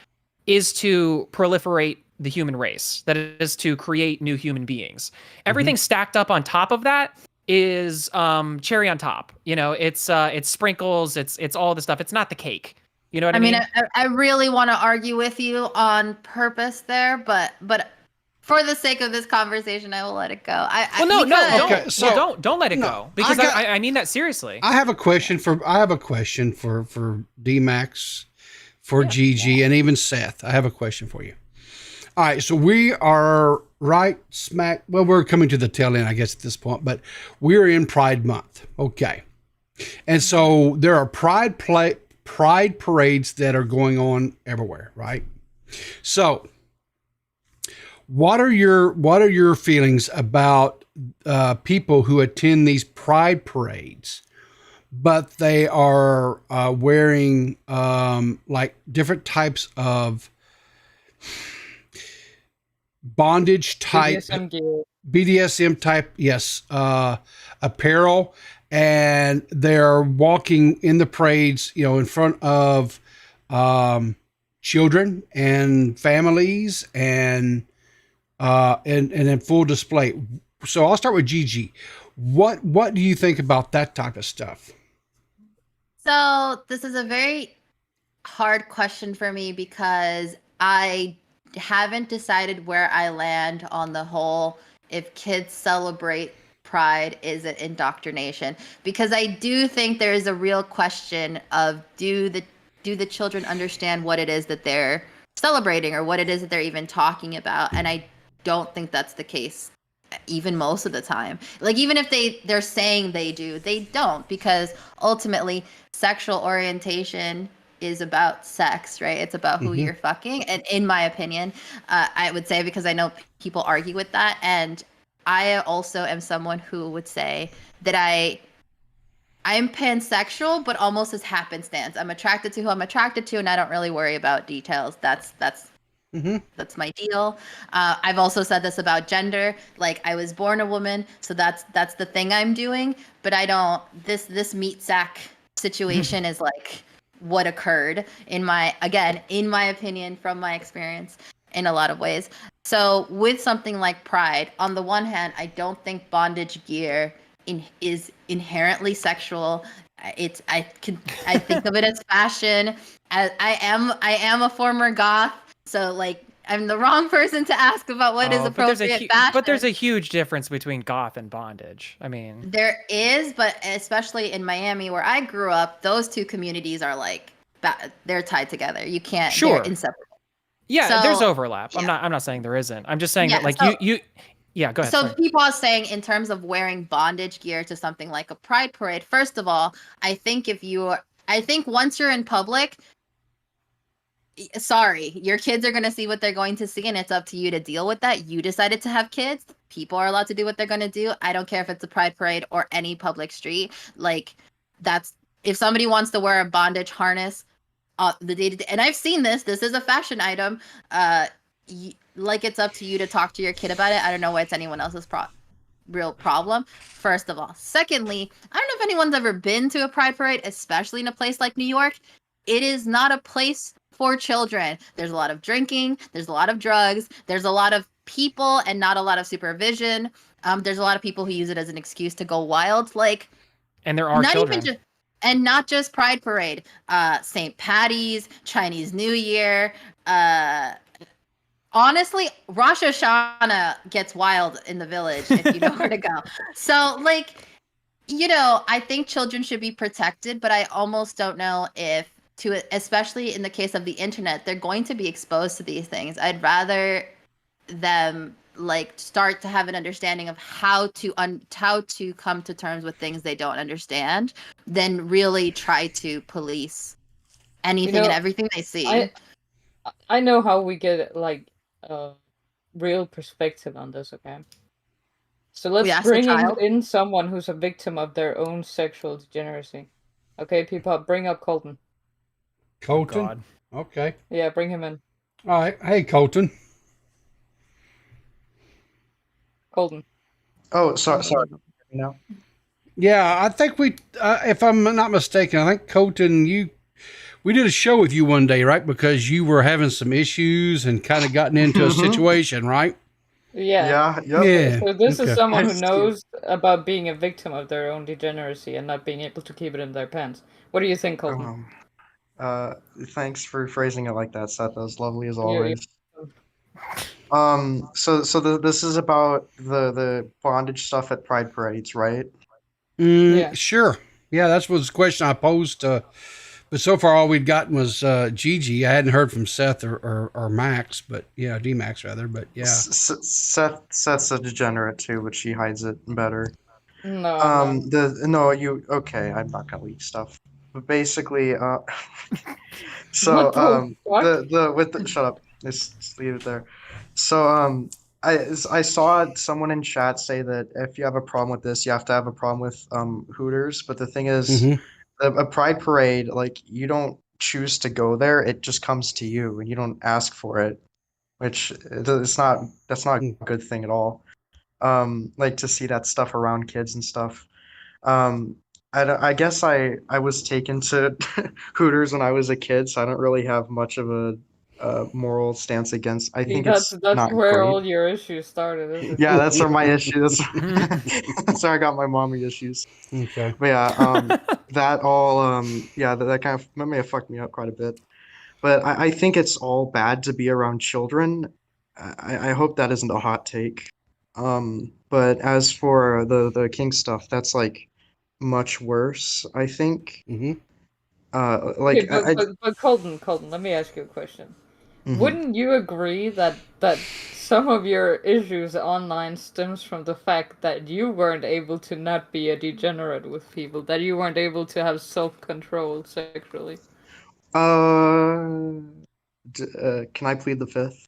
is to proliferate the human race. That is to create new human beings. Everything stacked up on top of that is cherry on top. You know, it's sprinkles, it's all the stuff. It's not the cake. You know what I mean? I really want to argue with you on purpose there, but for the sake of this conversation, I will let it go. Don't let it go, because I mean that seriously. I have a question for DMax, for Gigi, and even Seth. I have a question for you. All right, so we are right smack. Well, we're coming to the tail end, I guess, at this point, but we're in Pride Month. Okay, and so there are Pride parades that are going on everywhere, right? So, what are your feelings about people who attend these Pride parades, but they are wearing like different types of bondage type, BDSM type, yes, apparel, and they're walking in the parades, you know, in front of children and families and in full display. So I'll start with Gigi. What do you think about that type of stuff? So this is a very hard question for me because I haven't decided where I land on the whole, if kids celebrate Pride, is it indoctrination? Because I do think there is a real question of do the children understand what it is that they're celebrating or what it is that they're even talking about? And I don't think that's the case even most of the time. Like, even if they're saying they do, they don't, because ultimately sexual orientation is about sex, right? It's about who you're fucking. And in my opinion, I would say, because I know people argue with that, and I also am someone who would say that I'm pansexual, but almost as happenstance. I'm attracted to who I'm attracted to, and I don't really worry about details. That's That's my deal. I've also said this about gender. Like, I was born a woman, so that's the thing I'm doing. But I don't. This meat sack situation is like what occurred in my opinion, from my experience in a lot of ways. So with something like Pride, on the one hand, I don't think bondage gear is inherently sexual. I think of it as fashion. I am a former goth, so like I'm the wrong person to ask about what is appropriate fashion. But there's a huge difference between goth and bondage. I mean, there is, but especially in Miami where I grew up, those two communities are like they're tied together. You can't. Sure. They're inseparable. Yeah, so, there's overlap. Yeah. I'm not saying there isn't. I'm just saying that like you. Yeah, go ahead. So sorry. people are saying in terms of wearing bondage gear to something like a pride parade, first of all, I think once you're in public, sorry, your kids are going to see what they're going to see, and it's up to you to deal with that. You decided to have kids. People are allowed to do what they're going to do. I don't care if it's a pride parade or any public street. Like, if somebody wants to wear a bondage harness, the day-to-day, and I've seen this is a fashion item. Like, it's up to you to talk to your kid about it. I don't know why it's anyone else's real problem, first of all. Secondly, I don't know if anyone's ever been to a pride parade, especially in a place like New York. It is not a place for children. There's a lot of drinking, there's a lot of drugs, there's a lot of people and not a lot of supervision. There's a lot of people who use it as an excuse to go wild. Like, and there are children. And not just Pride Parade, St. Patty's, Chinese New Year, honestly, Rosh Hashanah gets wild in the village if you know where to go. So, like, I think children should be protected, but I almost don't know especially in the case of the internet, they're going to be exposed to these things. I'd rather them like start to have an understanding of how to come to terms with things they don't understand than really try to police anything and everything they see. I know how we get like real perspective on this, okay? So let's bring in someone who's a victim of their own sexual degeneracy. Okay, people, bring up Colton. Colton? Oh, okay. Yeah, bring him in. All right. Hey, Colton. Colton. Oh, sorry. No. Yeah, I think if I'm not mistaken, I think Colton, we did a show with you one day, right? Because you were having some issues and kind of gotten into a situation, right? Yeah. Yeah. So this is someone who knows about being a victim of their own degeneracy and not being able to keep it in their pants. What do you think, Colton? Thanks for phrasing it like that, Seth. That was lovely as always. This is about the bondage stuff at Pride Parades, right? Sure. Yeah, that's was the question I posed. But so far, all we'd gotten was Gigi. I hadn't heard from Seth or Max, but yeah, DMax rather. But yeah, Seth's a degenerate too, but she hides it better. No. Okay. I'm not gonna leak stuff. But basically, shut up. Just leave it there. So I saw someone in chat say that if you have a problem with this, you have to have a problem with Hooters. But the thing is, a Pride Parade, like, you don't choose to go there; it just comes to you, and you don't ask for it, which that's not a good thing at all. Like, to see that stuff around kids and stuff. I guess I was taken to Hooters when I was a kid, so I don't really have much of a moral stance against. I think that's not where great. all your issues started, isn't it? Yeah, that's where my issues. That's where I got my mommy issues. Okay. But yeah, that all that kind of may have fucked me up quite a bit. But I think it's all bad to be around children. I hope that isn't a hot take. But as for the King stuff, that's like much worse, I think. But Colton, let me ask you a question. Wouldn't you agree that some of your issues online stems from the fact that you weren't able to not be a degenerate with people, that you weren't able to have self-control sexually? Can I plead the fifth?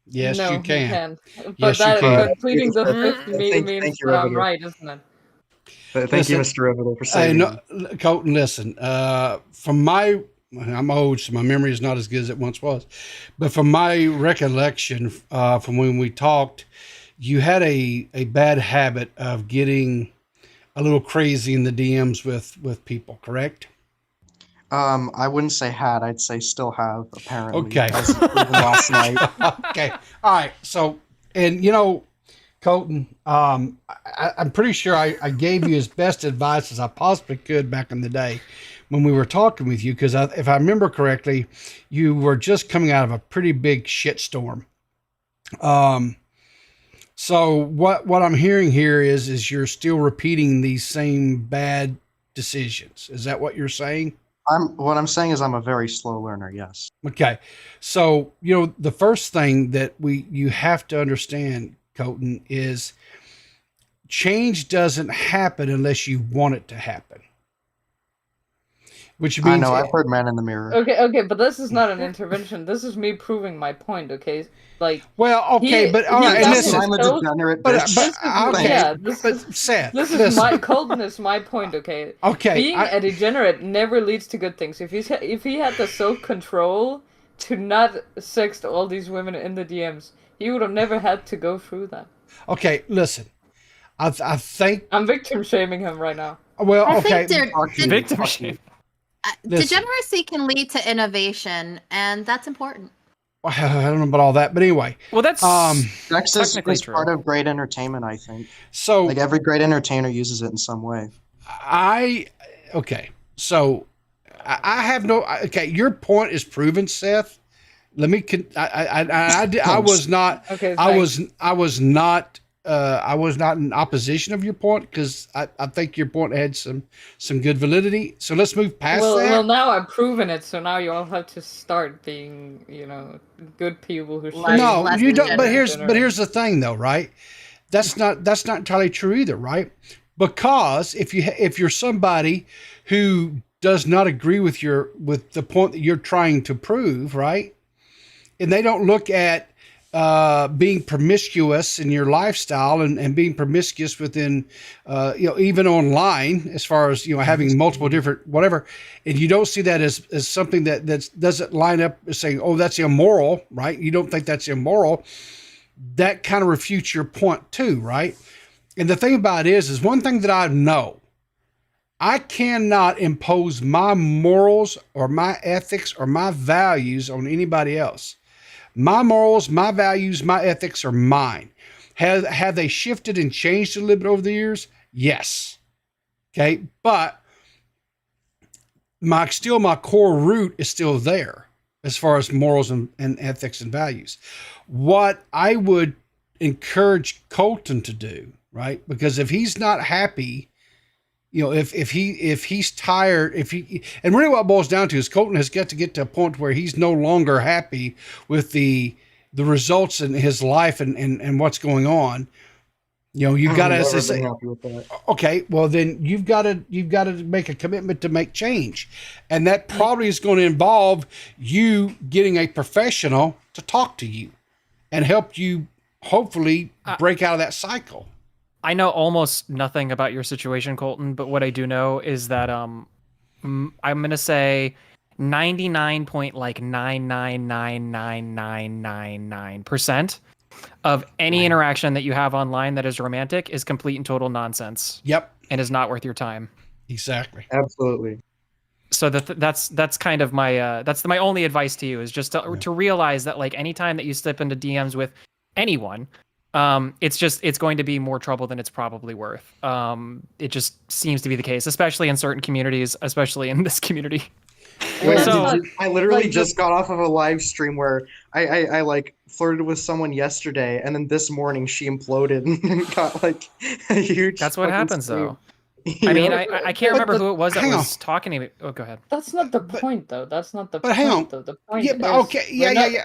Yes, no, you can. You can. Yes, you can. But pleading the fifth means thank you, that I'm Riveter. right, isn't it? Thank you, Mr. Riveter, for saying Colton, listen. From my I'm old, so my memory is not as good as it once was. But from my recollection, from when we talked, you had a bad habit of getting a little crazy in the DMs with people, correct? I wouldn't say had. I'd say still have. Apparently. Okay. As proven last night. Okay. All right. So, and Colton, I'm pretty sure I gave you as best advice as I possibly could back in the day when we were talking with you, because if I remember correctly, you were just coming out of a pretty big shitstorm. So what I'm hearing here is you're still repeating these same bad decisions. Is that what you're saying? What I'm saying is I'm a very slow learner. Yes. Okay. So, the first thing that you have to understand, Colton, is change doesn't happen unless you want it to happen. Which means I know, I've heard man in the mirror. Okay, but this is not an intervention. This is me proving my point, okay? Like, well, okay, but all right, listen. I'm a degenerate bitch. Seth, this is Colton is my point, okay? Okay. Being a degenerate never leads to good things. If he had the self-control to not sext all these women in the DMs, he would have never had to go through that. Okay, listen. I think I'm victim shaming him right now. Well, I okay. think Victim shaming. Degeneracy can lead to innovation, and that's important. I don't know about all that, but anyway. Well, that's sex is part of great entertainment, I think. So, like every great entertainer uses it in some way. So I have no. Okay, your point is proven, Seth. Let me. I was not. Okay. I was not in opposition of your point, because I think your point had some good validity. So let's move past that. Well, now I've proven it, so now you all have to start being, good people who. No, you don't. But here's the thing, though, right? That's not entirely true either, right? Because if you're somebody who does not agree with the point that you're trying to prove, right, and they don't look at being promiscuous in your lifestyle and being promiscuous within, even online, as far as, having multiple different whatever, and you don't see that as something that doesn't line up as saying, oh, that's immoral, right? You don't think that's immoral. That kind of refutes your point too, right? And the thing about it is one thing that I know, I cannot impose my morals or my ethics or my values on anybody else. My morals, my values, my ethics are mine. Have they shifted and changed a little bit over the years? Yes. Okay. But my core root is still there as far as morals and ethics and values. What I would encourage Colton to do, right? Because if he's not happy, if he's tired, and really what it boils down to is Colton has got to get to a point where he's no longer happy with the results in his life and what's going on. You've got to say, okay, well then you've got to make a commitment to make change, and that probably is going to involve you getting a professional to talk to you and help you hopefully break out of that cycle. I know almost nothing about your situation, Colton, but what I do know is that I'm gonna say 99.9999999% of any interaction that you have online that is romantic is complete and total nonsense. Yep, and is not worth your time. Exactly. Absolutely. So that's kind of my that's my only advice to you, is just to realize that, like, anytime that you slip into DMs with anyone, it's going to be more trouble than it's probably worth. It just seems to be the case, especially in certain communities, especially in this community. So I literally just got off of a live stream where I like flirted with someone yesterday, and then this morning she imploded and got like a huge. That's what happens, though. I mean, I can't remember who it was that was talking to me. Oh, go ahead. That's not the point, though. That's not the point. But hang on. Though. The point is, okay, yeah.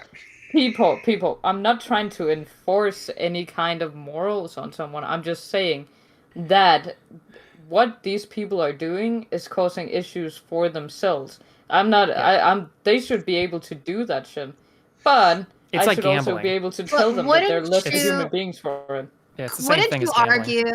People, I'm not trying to enforce any kind of morals on someone. I'm just saying that what these people are doing is causing issues for themselves. I'm not. Yeah. They should be able to do that shit, but it's I should also be able to tell them that they're less human beings for it. Yeah, it's the same thing as gambling.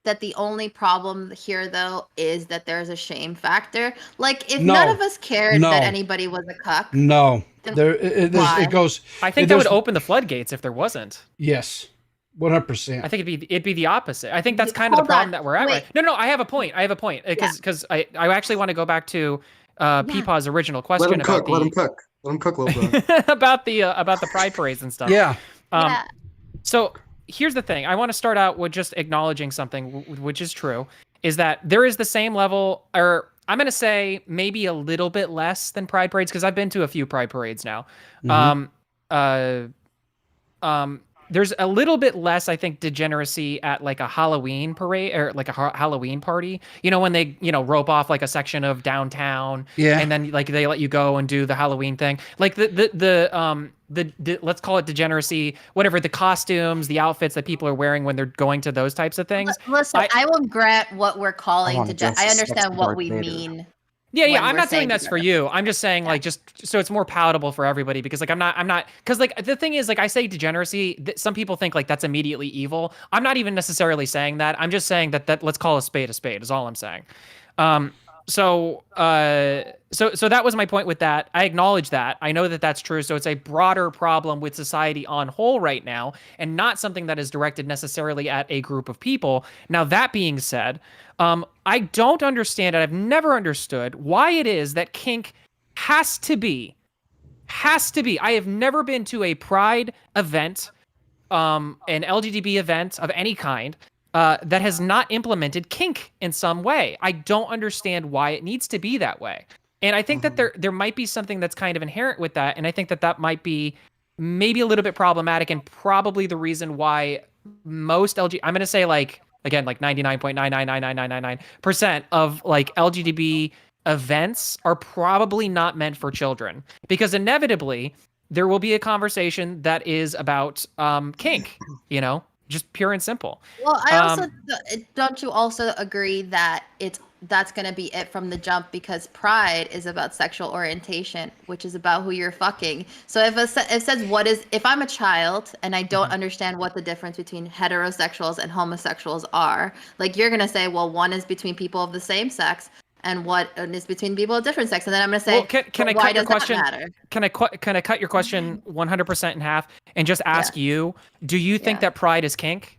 that the only problem here, though, is that there's a shame factor. Like, if No. none of us cared No. that anybody was a cuck, No. then It goes. I think that would open the floodgates if there wasn't. Yes. 100%. I think it'd be the opposite. I think that's kind of the problem that we're at. Right? No, I have a point. Because I actually want to go back to Peepaw's original question Let him cook, little bro. about the pride parades and stuff. Yeah. So here's the thing. I want to start out with just acknowledging something, which is true, is that there is the same level, or I'm going to say maybe a little bit less than pride parades, because I've been to a few pride parades now. There's a little bit less, I think, degeneracy at like a Halloween parade or like a Halloween party. You know, when they, rope off like a section of downtown, and then like they let you go and do the Halloween thing. Like the let's call it degeneracy, whatever, the costumes, the outfits that people are wearing when they're going to those types of things. Listen, I will grant what we're calling I understand what we mean. Yeah, I'm not saying that's for you. I'm just saying, like, just so it's more palatable for everybody, because like I'm not because like the thing is, like, I say degeneracy, some people think like that's immediately evil. I'm not even necessarily saying that. I'm just saying that let's call a spade is all I'm saying. So that was my point with that. I acknowledge that. I know that that's true. So it's a broader problem with society on whole right now, and not something that is directed necessarily at a group of people. Now, that being said, I don't understand, and I've never understood why it is that kink has to be. I have never been to a pride event, an LGBT event of any kind, that has not implemented kink in some way. I don't understand why it needs to be that way. And I think that there might be something that's kind of inherent with that. And I think that might be maybe a little bit problematic, and probably the reason why most I'm going to say like 99.9999999% of like LGBT events are probably not meant for children, because inevitably there will be a conversation that is about kink, just pure and simple. Well, I also don't you also agree that that's going to be it from the jump, because pride is about sexual orientation, which is about who you're fucking. So if it says if I'm a child and I don't understand what the difference between heterosexuals and homosexuals are, like, you're going to say, well, one is between people of the same sex and what is between people of different sex. And then I'm going to say, well, can I cut your question? Can I cut your question 100% in half and just ask you, do you think that pride is kink?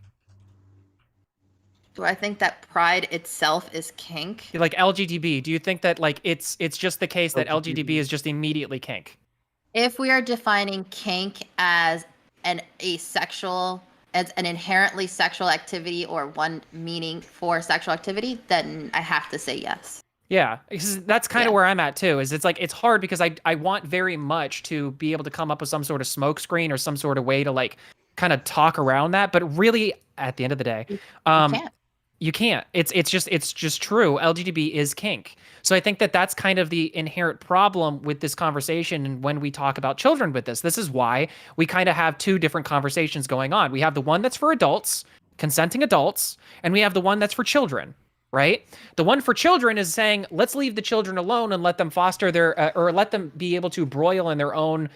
Do I think that pride itself is kink? Like LGTB, do you think that like it's just the case that LGTB is just immediately kink? If we are defining kink as an inherently sexual activity, or one meaning for sexual activity, then I have to say yes. Yeah, because that's kind of where I'm at too. Is it's hard because I want very much to be able to come up with some sort of smoke screen or some sort of way to like kind of talk around that, but really at the end of the day, you can't. It's just true. LGBT is kink. So I think that that's kind of the inherent problem with this conversation. And when we talk about children with this is why we kind of have two different conversations going on. We have the one that's for adults, consenting adults, and we have the one that's for children, right? The one for children is saying, let's leave the children alone and let them foster their, or let them be able to broil in their own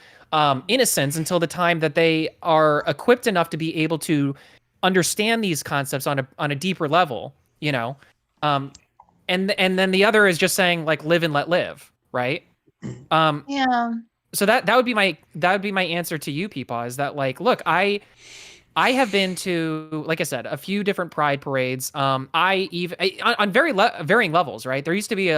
innocence until the time that they are equipped enough to be able to understand these concepts on a deeper level, and then the other is just saying like live and let live, right? So that would be my answer to you, Peepaw, is that like, look, I have been to, like I said, a few different pride parades. On varying levels, right? There used to be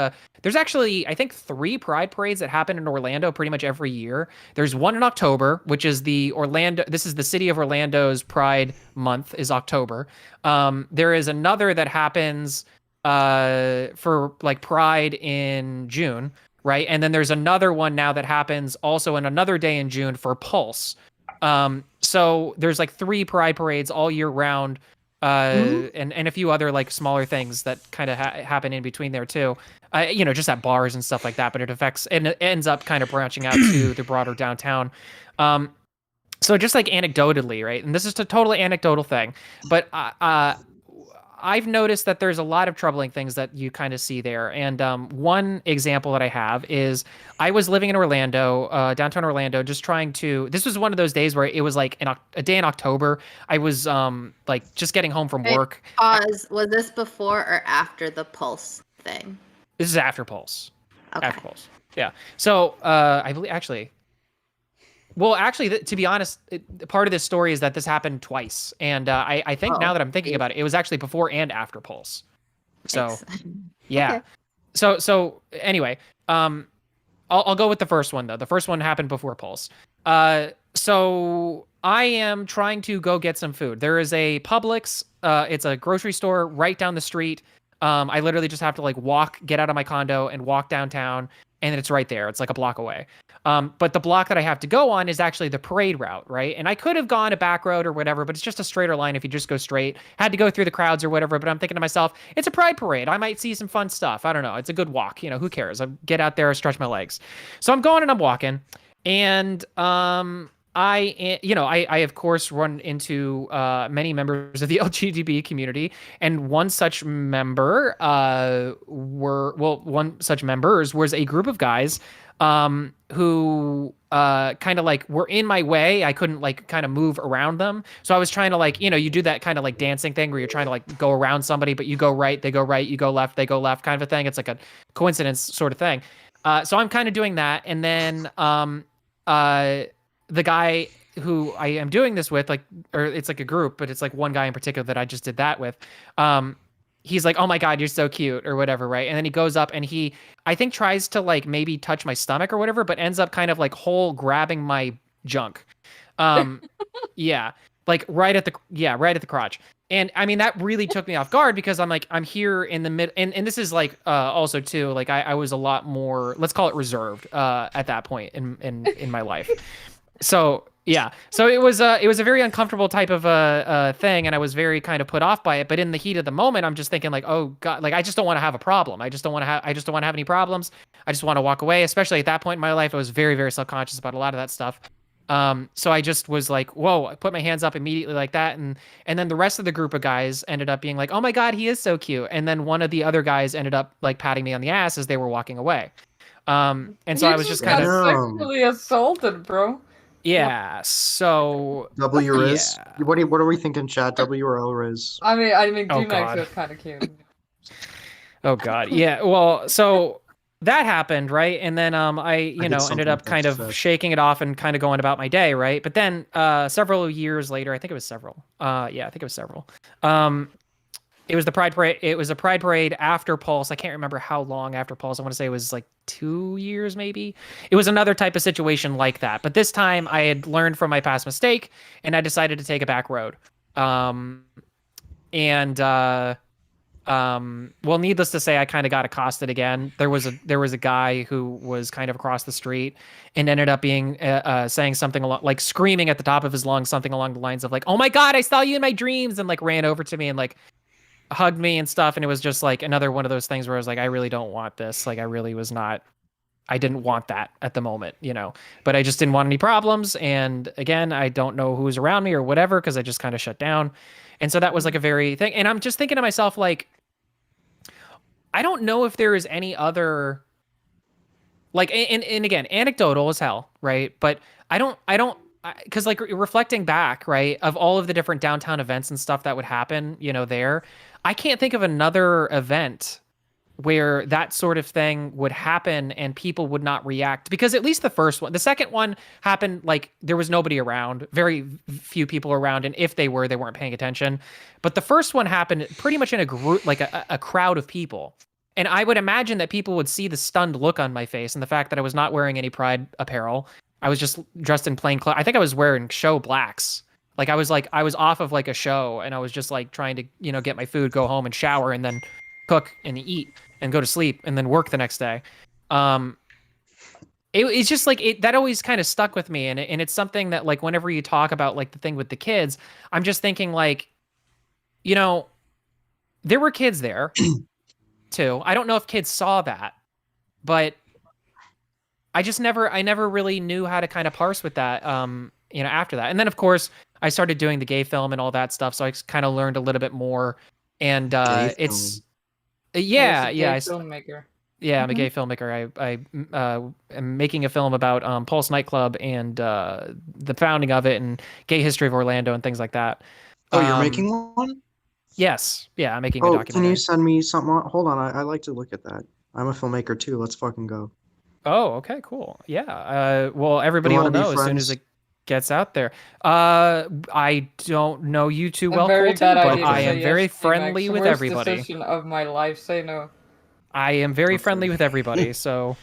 there's actually, I think, 3 pride parades that happen in Orlando pretty much every year. There's one in October, which is this is the city of Orlando's Pride Month is October. There is another that happens for like Pride in June, right? And then there's another one now that happens also in another day in June for Pulse. So there's like 3 pride parades all year round, and a few other like smaller things that kind of happen in between there too, just at bars and stuff like that. But it ends up kind of branching out to the broader downtown. So just like anecdotally, right? And this is a totally anecdotal thing, but I've noticed that there's a lot of troubling things that you kind of see there. And one example that I have is I was living in Orlando, downtown Orlando, just trying to. This was one of those days where it was like a day in October. I was like just getting home from work. Pause. Was this before or after the Pulse thing? This is after Pulse. Okay. After Pulse. Yeah. So I believe actually. Well, actually, to be honest, part of this story is that this happened twice, and I think now that I'm thinking about it, it was actually before and after Pulse. So, yeah. Okay. So anyway, I'll go with the first one though. The first one happened before Pulse. So I am trying to go get some food. There is a Publix. It's a grocery store right down the street. I literally just have to like get out of my condo and walk downtown, and it's right there. It's like a block away. But the block that I have to go on is actually the parade route, right? And I could have gone a back road or whatever, but it's just a straighter line if you just go straight. Had to go through the crowds or whatever, but I'm thinking to myself, it's a pride parade. I might see some fun stuff. I don't know. It's a good walk. You know, who cares? I get out there, stretch my legs. So I'm going and I'm walking, and I of course run into many members of the LGBT community, and one such member one such members was a group of guys who kind of like were in my way. I couldn't like kind of move around them. So I was trying to like, you do that kind of like dancing thing where you're trying to like go around somebody, but you go right, they go right, you go left, they go left kind of a thing. It's like a coincidence sort of thing. So I'm kind of doing that. And then the guy who I am doing this with, like, or it's like a group, but it's like one guy in particular that I just did that with. He's like, "Oh my God, you're so cute," or whatever, right? And then he goes up and I think tries to like maybe touch my stomach or whatever, but ends up kind of like grabbing my junk. Yeah, like right at the crotch. And I mean, that really took me off guard because I'm like, I'm here in the mid, and this is like also too, like I was a lot more, let's call it reserved at that point in my life. So yeah, so it was a very uncomfortable type of thing, and I was very kind of put off by it. But in the heat of the moment, I'm just thinking like, oh God, like I just don't want to have a problem. I just don't want to have any problems. I just want to walk away. Especially at that point in my life, I was very, very self-conscious about a lot of that stuff. So I just was like, whoa, I put my hands up immediately like that. And then the rest of the group of guys ended up being like, oh my God, he is so cute. And then one of the other guys ended up like patting me on the ass as they were walking away. And so I was just kind of sexually assaulted, bro. Yeah, so W Riz. Yeah. What are we thinking, chat? W or O Riz? I mean, DMax is kind of cute. Oh God, yeah. Well, so that happened, right? And then I ended up kind of shaking it off and kind of going about my day, right? But then several years later, I think it was several. It was the Pride Parade. It was a Pride Parade after Pulse. I can't remember how long after Pulse. I want to say it was like 2 years, maybe. It was another type of situation like that. But this time I had learned from my past mistake, and I decided to take a back road. Well, needless to say, I kind of got accosted again. There was a guy who was kind of across the street and ended up being saying something like screaming at the top of his lungs, something along the lines of like, "Oh my God, I saw you in my dreams," and like ran over to me and like hugged me and stuff. And it was just like another one of those things where I was like, I really don't want this. Like I didn't want that at the moment, but I just didn't want any problems. And again, I don't know who was around me or whatever, because I just kind of shut down. And so that was like a very thing. And I'm just thinking to myself, like, I don't know if there is any other, like, and again, anecdotal as hell, right? But I don't, because like reflecting back, right, of all of the different downtown events and stuff that would happen, there, I can't think of another event where that sort of thing would happen and people would not react. Because at least the second one happened like there was nobody around, very few people around, and if they were, they weren't paying attention. But the first one happened pretty much in a group, like a crowd of people. And I would imagine that people would see the stunned look on my face and the fact that I was not wearing any Pride apparel. I was just dressed in plain clothes. I think I was wearing show blacks. Like I was off of like a show, and I was just like trying to, get my food, go home and shower, and then cook and eat and go to sleep and then work the next day. It's just like that always kind of stuck with me. And it's something that like, whenever you talk about like the thing with the kids, I'm just thinking like, there were kids there too. I don't know if kids saw that, but I never really knew how to kind of parse with that, after that. And then of course I started doing the gay film and all that stuff. So I kind of learned a little bit more. and it's Yeah, yeah, filmmaker. Yeah, I'm a gay filmmaker. I am making a film about Pulse nightclub and the founding of it and gay history of Orlando and things like that. Oh, you're making one? Yes. Yeah, I'm making a Oh, documentary. can you send me something? Hold on, I like to look at that. I'm a filmmaker too. Let's fucking go. Oh, okay, cool. Yeah. Well, everybody will know as soon as it gets out there. I don't know you too well, Colton, but I am very friendly with everybody. Decision of my life. Say no. I am very friendly with everybody, so.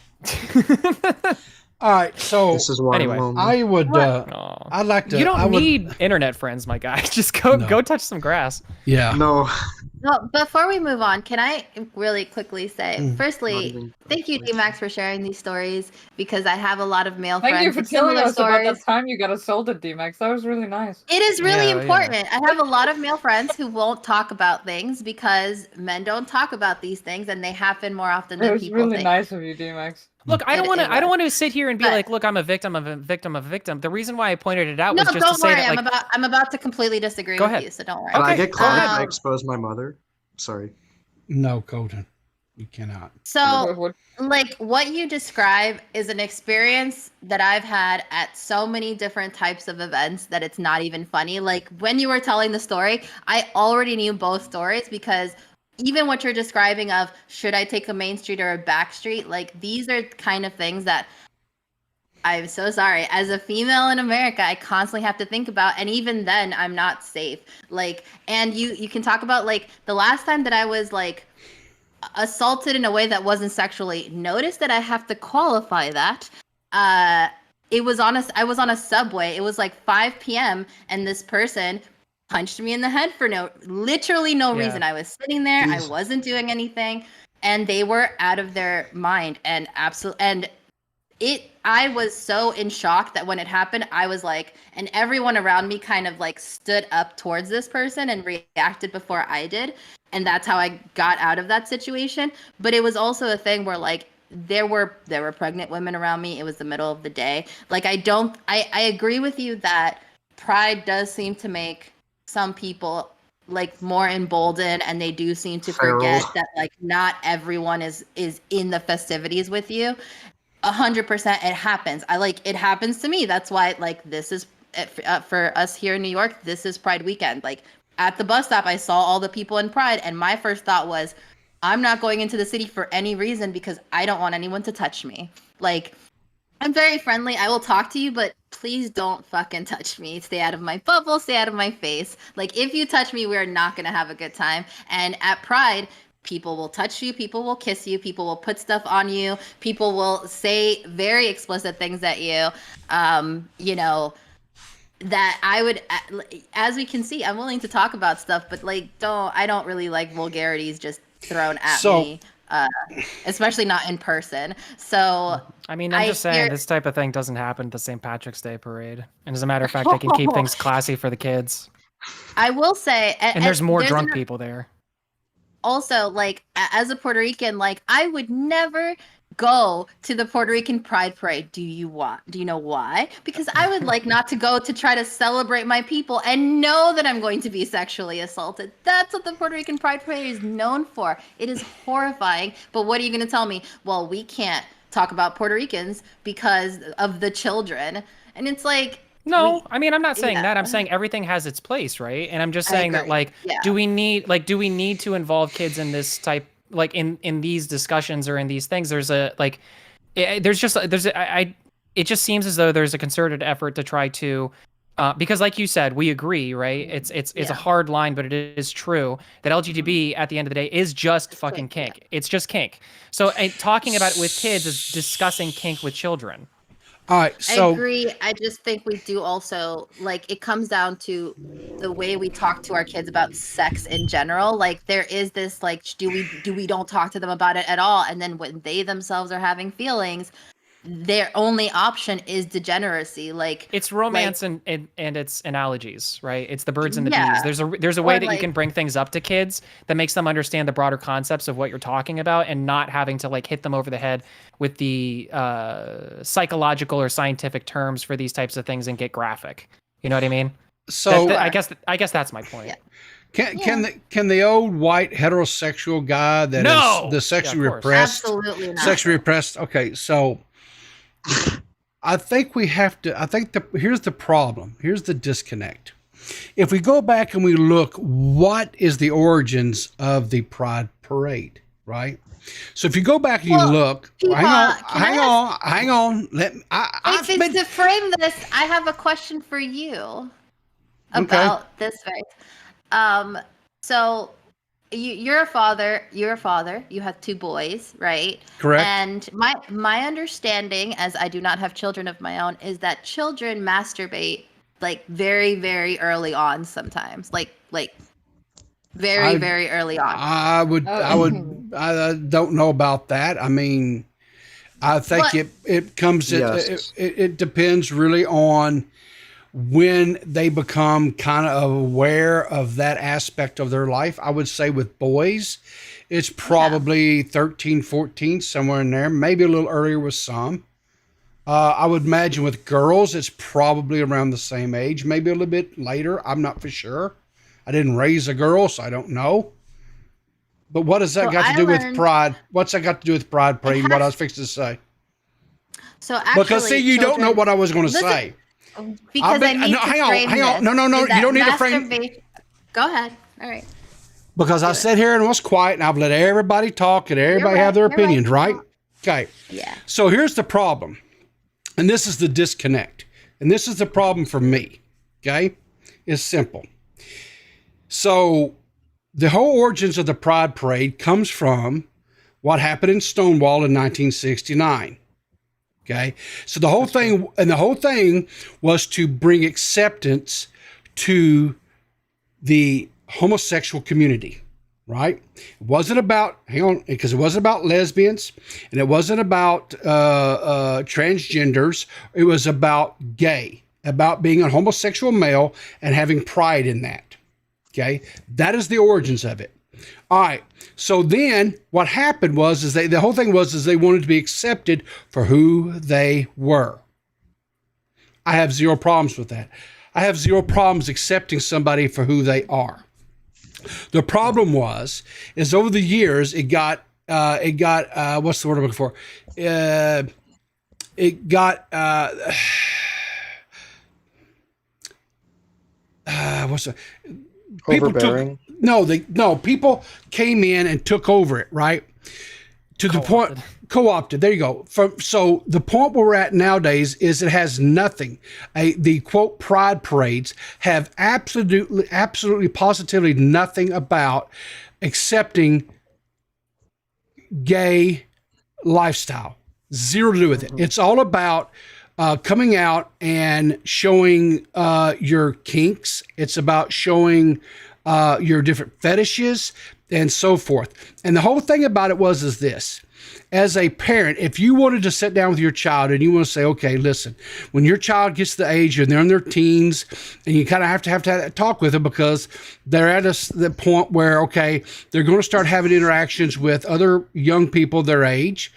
All right, so this is why anyway, I would. I'd like to. You don't need internet friends, my guy. Just go touch some grass. Yeah. No. Well, before we move on, can I really quickly say, firstly, thank you, DMax, for sharing these stories, because I have a lot of male friends. Thank you for with telling us stories. about that time you got assaulted, DMax. That was really nice. It is really important. I have a lot of male friends who won't talk about things because men don't talk about these things, and they happen more often than people think. It was really nice of you, DMax. Look, I don't want to sit here and be like, look, I'm a victim of a victim of a victim. The reason why I pointed it out was just to say that, like, I'm about to completely disagree with you, so don't worry. Can I get caught if I expose my mother? Sorry. No, Colton, you cannot. So, like, what you describe is an experience that I've had at so many different types of events that it's not even funny. Like, when you were telling the story, I already knew both stories, because even what you're describing of should I take a main street or a back street, like, these are kind of things that I'm so sorry. As a female in America, I constantly have to think about, and even then, I'm not safe. Like, and you can talk about, like, the last time that I was, like, assaulted in a way that wasn't sexually noticed, that I have to qualify that. I was on a subway. It was like 5 p.m. and this person punched me in the head for literally no reason. I was sitting there. I wasn't doing anything, and they were out of their mind. And I was so in shock that when it happened, I was like, and everyone around me kind of like stood up towards this person and reacted before I did. And that's how I got out of that situation. But it was also a thing where, like, there were pregnant women around me. It was the middle of the day. Like, I agree with you that pride does seem to make some people, like, more emboldened, and they do seem to forget that, like, not everyone is in the festivities with you. 100% it happens. It happens to me. That's why, like, this is for us here in New York, this is Pride weekend. Like, at the bus stop, I saw all the people in Pride, and my first thought was, I'm not going into the city for any reason because I don't want anyone to touch me. Like, I'm very friendly. I will talk to you, but please don't fucking touch me. Stay out of my bubble. Stay out of my face. Like, if you touch me, we're not going to have a good time. And at Pride, people will touch you, people will kiss you, people will put stuff on you, people will say very explicit things at you. You know, that I would, as we can see, I'm willing to talk about stuff, but, like, I don't really like vulgarities just thrown at me, especially not in person. So, I mean, I'm just saying, this type of thing doesn't happen at the St. Patrick's Day parade. And as a matter of fact, they can keep things classy for the kids. I will say, and there's more drunk people there. Also, like, as a Puerto Rican, like, I would never go to the Puerto Rican Pride Parade. Do you know why? Because I would like not to go to try to celebrate my people and know that I'm going to be sexually assaulted. That's what the Puerto Rican Pride Parade is known for. It is horrifying. But what are you going to tell me? Well, we can't talk about Puerto Ricans because of the children. And it's like, no, I mean, I'm not saying that. I'm saying everything has its place, right? And I'm just saying that, like, do we need to involve kids in this type, like, in these discussions or in these things? There's a, like, it just seems as though there's a concerted effort to try to, because, like you said, we agree, right? It's a hard line, but it is true that LGBT at the end of the day is just fucking kink. Yeah. It's just kink. So talking about it with kids is discussing kink with children. All right, so I agree. I just think we do also, like, it comes down to the way we talk to our kids about sex in general. Like, there is this, like, do we don't talk to them about it at all, and then when they themselves are having feelings, their only option is degeneracy. Like, it's romance, like, and it's analogies, right? It's the birds and the bees. There's a way that, like, you can bring things up to kids that makes them understand the broader concepts of what you're talking about, and not having to, like, hit them over the head with the psychological or scientific terms for these types of things and get graphic. You know what I mean? So I guess that's my point. Yeah. Can the old white heterosexual guy that is the sexually repressed, absolutely not. Sexually repressed? Okay, so I think we have to. I think here's the problem. Here's the disconnect. If we go back and we look, what is the origins of the Pride Parade, right? So if you go back and you look, hang on. To frame this, I have a question for you about this very. So you're a father. You have 2 boys, right? Correct. And my understanding, as I do not have children of my own, is that children masturbate like very, very early on. Sometimes, like very, very early on. I don't know about that. I mean, I think it comes. Yes. It depends really on when they become kind of aware of that aspect of their life. I would say with boys, it's probably 13, 14, somewhere in there, maybe a little earlier with some. I would imagine with girls, it's probably around the same age, maybe a little bit later. I'm not for sure. I didn't raise a girl, so I don't know. But what has that got to do with pride? What's that got to do with Pride Parade and what I was fixing to say? So actually, because see, you don't know what I was going to say. Because I need to hang on. No. You don't need to frame. Go ahead. All right. Because I sat here and was quiet, and I've let everybody talk and everybody have their opinions, right? Okay. Yeah. So here's the problem, and this is the disconnect, and this is the problem for me. Okay, it's simple. So the whole origins of the Pride Parade comes from what happened in Stonewall in 1969. Okay. So the whole thing was to bring acceptance to the homosexual community, right? It wasn't about, because it wasn't about lesbians and it wasn't about transgenders. It was about gay, about being a homosexual male and having pride in that. Okay. That is the origins of it. All right. So then what happened was the whole thing was they wanted to be accepted for who they were. I have zero problems with that. I have zero problems accepting somebody for who they are. The problem is over the years, it got what's the word I'm looking for? It got, what's the, overbearing. People came in and took over it, right? To the point, co-opted. There you go. So the point where we're at nowadays is it has nothing. The quote Pride parades have absolutely, positively nothing about accepting gay lifestyle. Zero to do with it. It's all about coming out and showing your kinks. It's about showing your different fetishes and so forth. And the whole thing about it is this. As a parent, if you wanted to sit down with your child and you want to say, okay, listen, when your child gets to the age and they're in their teens, and you kind of have to have that talk with them because they're at the point where, okay, they're going to start having interactions with other young people their age.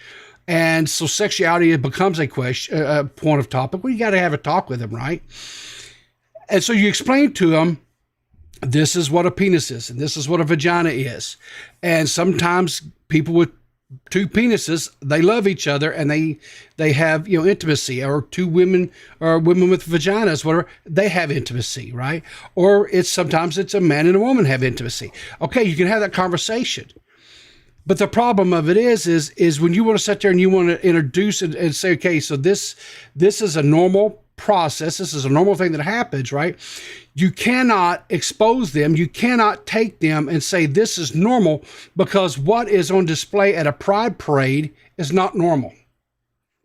And so sexuality becomes a point of topic. Well, you got to have a talk with them, right? And so you explain to them, this is what a penis is, and this is what a vagina is. And sometimes people with 2 penises, they love each other and they have, intimacy, or 2 women or women with vaginas, whatever, they have intimacy, right? Or sometimes it's a man and a woman have intimacy. Okay, you can have that conversation. But the problem of it is when you want to sit there and you want to introduce it and say, okay, so this is a normal process. This is a normal thing that happens, right? You cannot expose them. You cannot take them and say this is normal, because what is on display at a pride parade is not normal.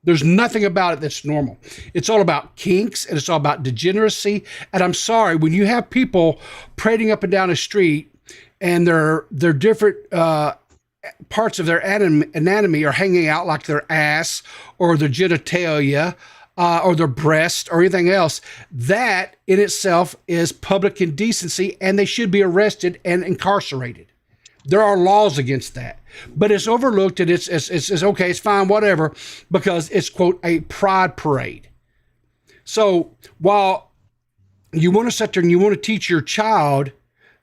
There's nothing about it that's normal. It's all about kinks and it's all about degeneracy. And I'm sorry, when you have people parading up and down the street and their different parts of their anatomy are hanging out, like their ass or their genitalia, or their breast or anything else, that in itself is public indecency, and they should be arrested and incarcerated. There are laws against that, but it's overlooked, and it's okay, it's fine, whatever, because it's, quote, a pride parade. So while you want to sit there and you want to teach your child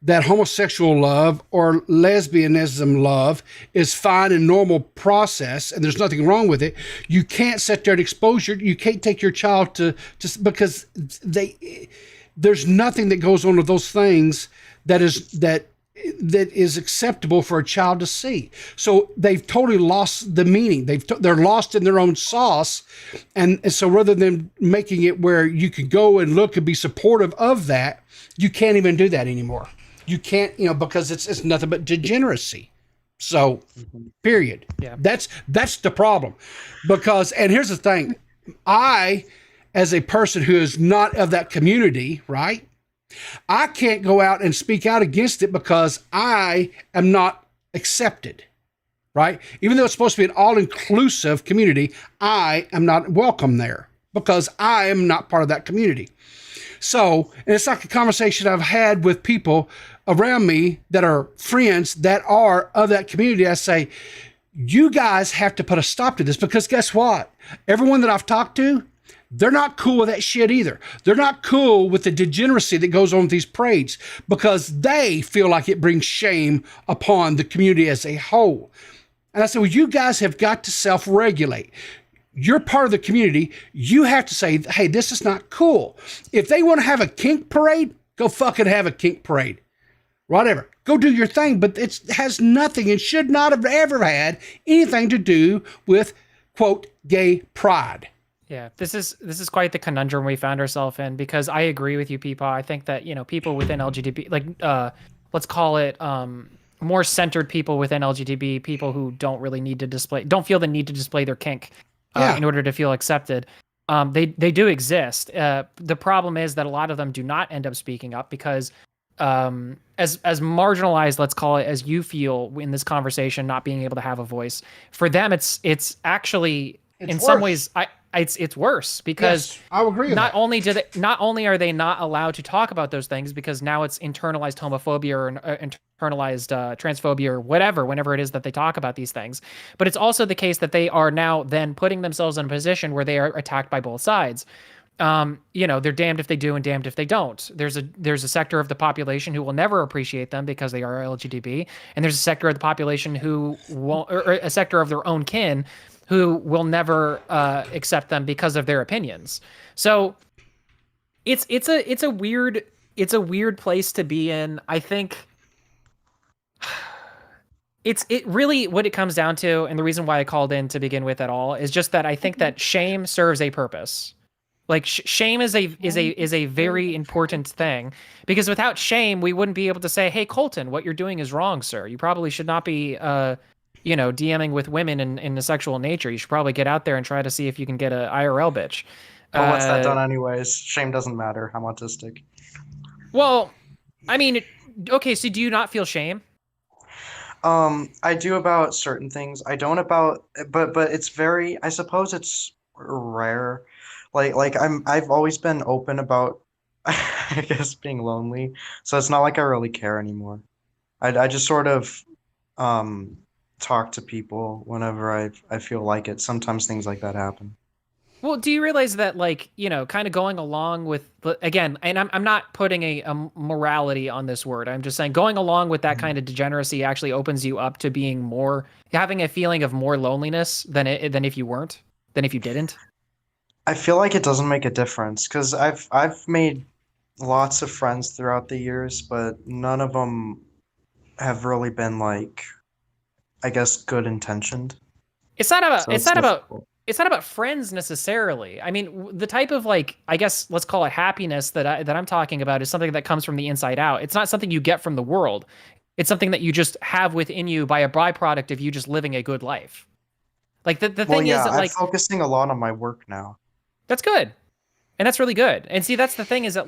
that homosexual love or lesbianism love is fine and normal process and there's nothing wrong with it, you can't sit there and expose you can't take your child to because there's nothing that goes on with those things that is acceptable for a child to see. So they've totally lost the meaning. They're lost in their own sauce. And so rather than making it where you could go and look and be supportive of that, you can't even do that anymore. You can't, because it's nothing but degeneracy. So, period. Yeah. That's the problem. Because, and here's the thing, I, as a person who is not of that community, right? I can't go out and speak out against it because I am not accepted, right? Even though it's supposed to be an all-inclusive community, I am not welcome there because I am not part of that community. So, and it's like a conversation I've had with people around me that are friends that are of that community. I say, you guys have to put a stop to this because guess what? Everyone that I've talked to, they're not cool with that shit either. They're not cool with the degeneracy that goes on with these parades because they feel like it brings shame upon the community as a whole. And I said, well, you guys have got to self-regulate. You're part of the community. You have to say, hey, this is not cool. If they want to have a kink parade, go fucking have a kink parade. Whatever. Go do your thing. But it has nothing and should not have ever had anything to do with, quote, gay pride. Yeah, this is quite the conundrum we found ourselves in because I agree with you, people. I think that, people within LGBT, let's call it more centered people within LGBT, people who don't feel the need to display their kink in order to feel accepted. They do exist. The problem is that a lot of them do not end up speaking up because as marginalized, let's call it, as you feel in this conversation, not being able to have a voice, for them, it's actually in some ways, it's worse because yes, I agree. Not only are they not allowed to talk about those things because now it's internalized homophobia or internalized transphobia or whenever it is that they talk about these things, but it's also the case that they are now then putting themselves in a position where they are attacked by both sides. They're damned if they do and damned if they don't. There's a sector of the population who will never appreciate them because they are LGBT, and there's a sector of the population who won't, or a sector of their own kin who will never accept them because of their opinions. So it's a weird place to be in. I think it really what it comes down to, and the reason why I called in to begin with at all is just that I think that shame serves a purpose. Like shame is a very important thing because without shame we wouldn't be able to say, hey Colton, what you're doing is wrong, sir. You probably should not be DMing with women in a sexual nature. You should probably get out there and try to see if you can get a IRL bitch. Well, what's that done anyways? Shame doesn't matter. I'm autistic. Well, I mean, okay, so do you not feel shame? I do about certain things. I don't about, but it's very, I suppose it's rare. I've always been open about, I guess, being lonely. So it's not like I really care anymore. I just sort of, talk to people whenever I feel like it. Sometimes things like that happen. Well, do you realize that, kind of going along with, again, and I'm not putting a morality on this word. I'm just saying going along with that kind of degeneracy actually opens you up to being having a feeling of more loneliness than if you didn't. I feel like it doesn't make a difference because I've made lots of friends throughout the years, but none of them have really been I guess good intentioned. It's not about friends necessarily. I mean, the type of I guess let's call it happiness that I'm talking about is something that comes from the inside out. It's not something you get from the world. It's something that you just have within you by a byproduct of you just living a good life. The thing is that I'm focusing a lot on my work now. That's good. And that's really good. And see, that's the thing is that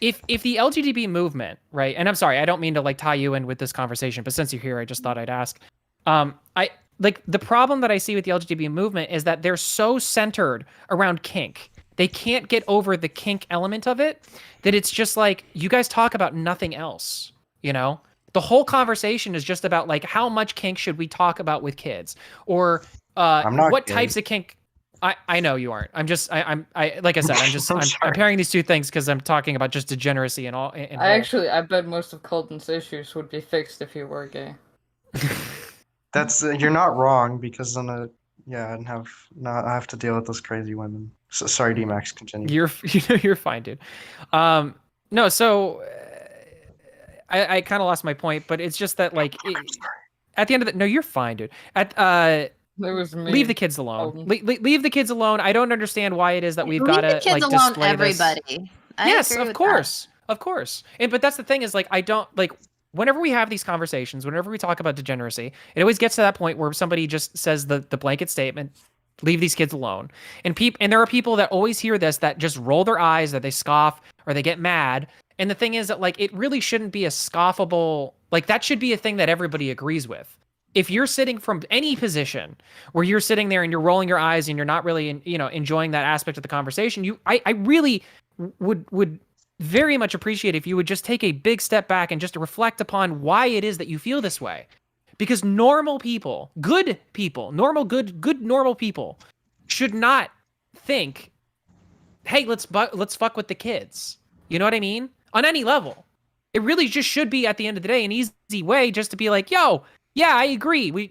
if the LGBT movement, right? And I'm sorry, I don't mean to tie you in with this conversation, but since you're here, I just thought I'd ask. The problem that I see with the LGBT movement is that they're so centered around kink. They can't get over the kink element of it, that it's just you guys talk about nothing else, The whole conversation is just about how much kink should we talk about with kids, or what types of kink. I know you aren't. I'm just I'm like I said, I'm pairing these two things because I'm talking about just degeneracy and all. I bet most of Colton's issues would be fixed if you were gay. That's you're not wrong because then I have to deal with those crazy women. So, sorry, DMax, continue. You're fine, dude. No, so I kind of lost my point, but it's just that like at the end of the no, you're fine, dude. It was me. Leave the kids alone. Leave the kids alone. I don't understand why it is that we've got to leave the kids like alone. display Everybody. Yes, of course, of course. But that's the thing is like I don't like. Whenever we have these conversations, whenever we talk about degeneracy, it always gets to that point where somebody just says the blanket statement, leave these kids alone. And there are people that always hear this that just roll their eyes, that they scoff or they get mad. And the thing is that like it really shouldn't be a scoffable, like that should be a thing that everybody agrees with. If you're sitting from any position where you're sitting there and you're rolling your eyes and you're not really enjoying that aspect of the conversation, I really would very much appreciate if you would just take a big step back and just reflect upon why it is that you feel this way. Because normal people, good people, normal people should not think, hey, let's fuck with the kids. You know what I mean? On any level. It really just should be at the end of the day an easy way just to be like, yo, yeah, I agree. We,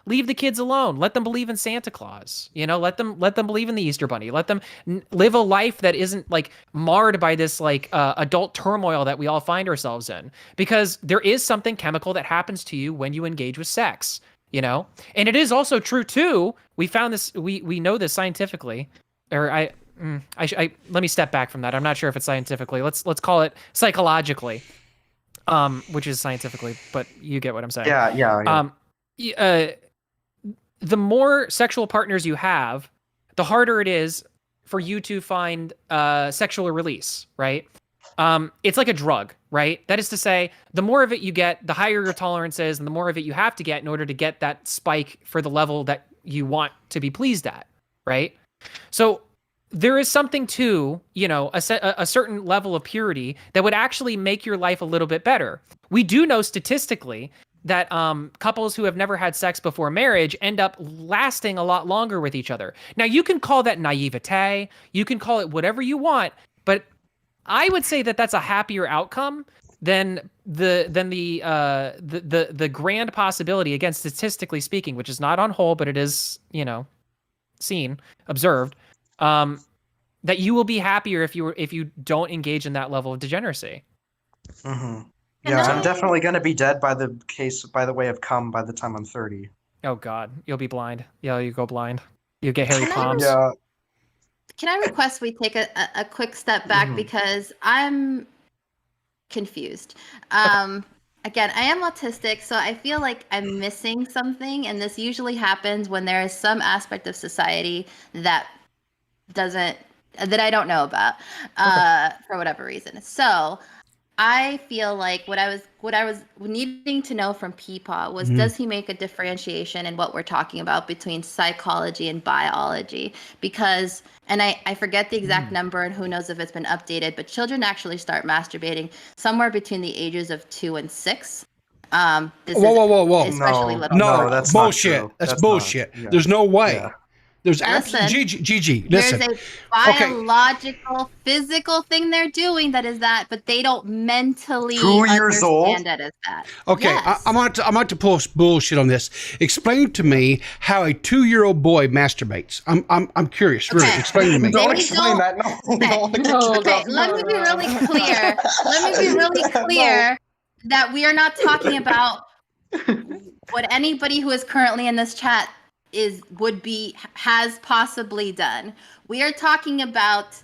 leave the kids alone. Let them believe in Santa Claus. Let them believe in the Easter Bunny. Let them live a life that isn't like marred by this like adult turmoil that we all find ourselves in. Because there is something chemical that happens to you when you engage with sex. And it is also true too. We found this. We know this scientifically. Or let me step back from that. I'm not sure if it's scientifically. Let's call it psychologically. Which is scientifically, but you get what I'm saying. Yeah. The more sexual partners you have, the harder it is for you to find sexual release, right? It's like a drug, right? That is to say, the more of it you get, the higher your tolerance is, and the more of it you have to get in order to get that spike for the level that you want to be pleased at, right? So there is something to, a certain level of purity that would actually make your life a little bit better. We do know statistically that couples who have never had sex before marriage end up lasting a lot longer with each other. Now, you can call that naivete, you can call it whatever you want, but I would say that that's a happier outcome than the grand possibility, again, statistically speaking, which is not on whole, but it is, observed. That you will be happier if you don't engage in that level of degeneracy. Mm-hmm. Yeah, I'm definitely going to be dead by the way of cum by the time I'm 30. Oh God, you'll be blind. Yeah, you go blind. You get hairy palms. Yeah. Can I request we take a quick step back because I'm confused. Again, I am autistic, so I feel like I'm missing something, and this usually happens when there is some aspect of society that I don't know about for whatever reason. So I feel like what I was needing to know from Peepaw was, does he make a differentiation in what we're talking about between psychology and biology? Because, and I forget the exact number, and who knows if it's been updated, but children actually start masturbating somewhere between the ages of 2 and 6. Whoa! Especially No, that's bullshit. That's bullshit. There's no way. Yeah. There's absolutely Gigi. Listen. There's a biological, physical thing they're doing but they don't mentally 2 years old. Understand it as that. Okay, yes. I'm about to pull bullshit on this. Explain to me how a 2-year-old boy masturbates. I'm curious. Really, explain to me. Don't explain that. No. Okay, let me be really clear that we are not talking about what anybody who is currently in this chat has possibly done. We are talking about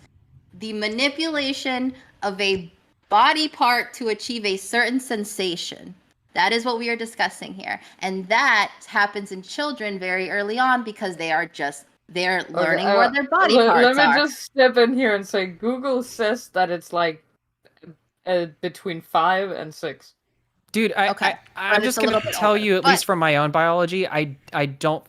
the manipulation of a body part to achieve a certain sensation. That is what we are discussing here. And that happens in children very early on because they're learning where their body parts are. Let me just step in here and say Google says that it's like between 5 and 6. Dude, I'm just going to tell you, at least from my own biology, I don't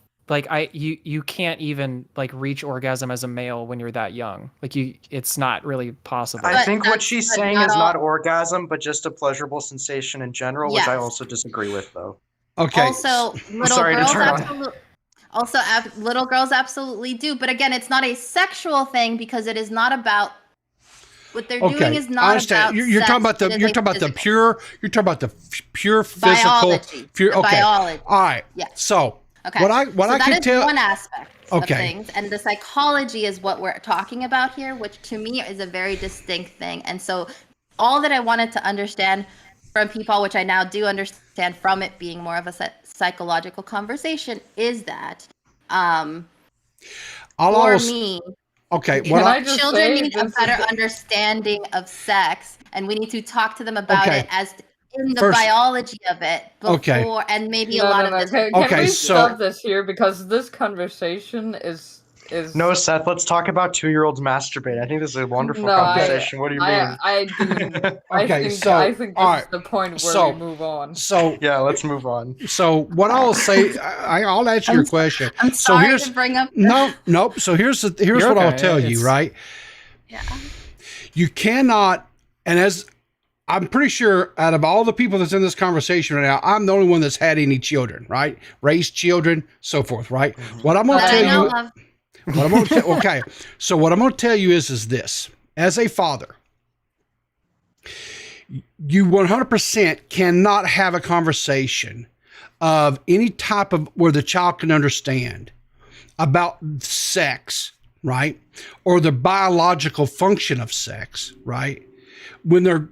you can't even reach orgasm as a male when you're that young. It's not really possible. I think what she's saying is not orgasm, but just a pleasurable sensation in general, which I also disagree with, though. Okay. Also, little girls Also, little girls absolutely do. But again, it's not a sexual thing because it is not about what they're doing is not about you're talking about the pure physical biology. All right. Yeah. So okay. What I can tell one aspect of things, and the psychology is what we're talking about here, which to me is a very distinct thing. And so all that I wanted to understand from people, which I now do understand from it being more of a psychological conversation, is that children need a better understanding of sex, and we need to talk to them about it as in the biology of it before, and maybe a lot of this. Can we stop this here, because this conversation is. No, Seth, let's talk about 2-year-olds masturbate. I think this is a wonderful conversation. What do you mean? I do. I think this is the point where we move on. So yeah, let's move on. So what I'll say, I'll answer your question. I'm sorry to bring up. Nope. So here's what I'll tell you, right? Yeah. You cannot, and as I'm pretty sure out of all the people that's in this conversation right now, I'm the only one that's had any children, right? Raised children, so forth, right? What I'm going to tell you. So what I'm going to tell you is this: as a father, you 100% cannot have a conversation of any type of where the child can understand about sex, right, or the biological function of sex, right, when they're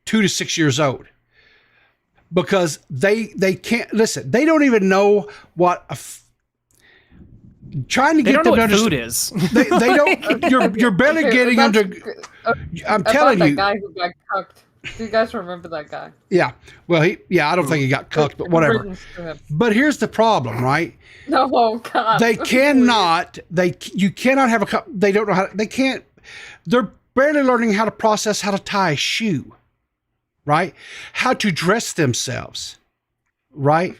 2 to 6 years old, because they can't listen. They don't even know what trying to get them to understand food is. They don't. You're barely getting them to. I'm telling you. That guy who got cucked. Do you guys remember that guy? Yeah. Well, I don't think he got cucked, but whatever. But here's the problem, right? No, God. They cannot. You cannot have a. They don't know how. They can't. They're barely learning how to process how to tie a shoe, right? How to dress themselves, right?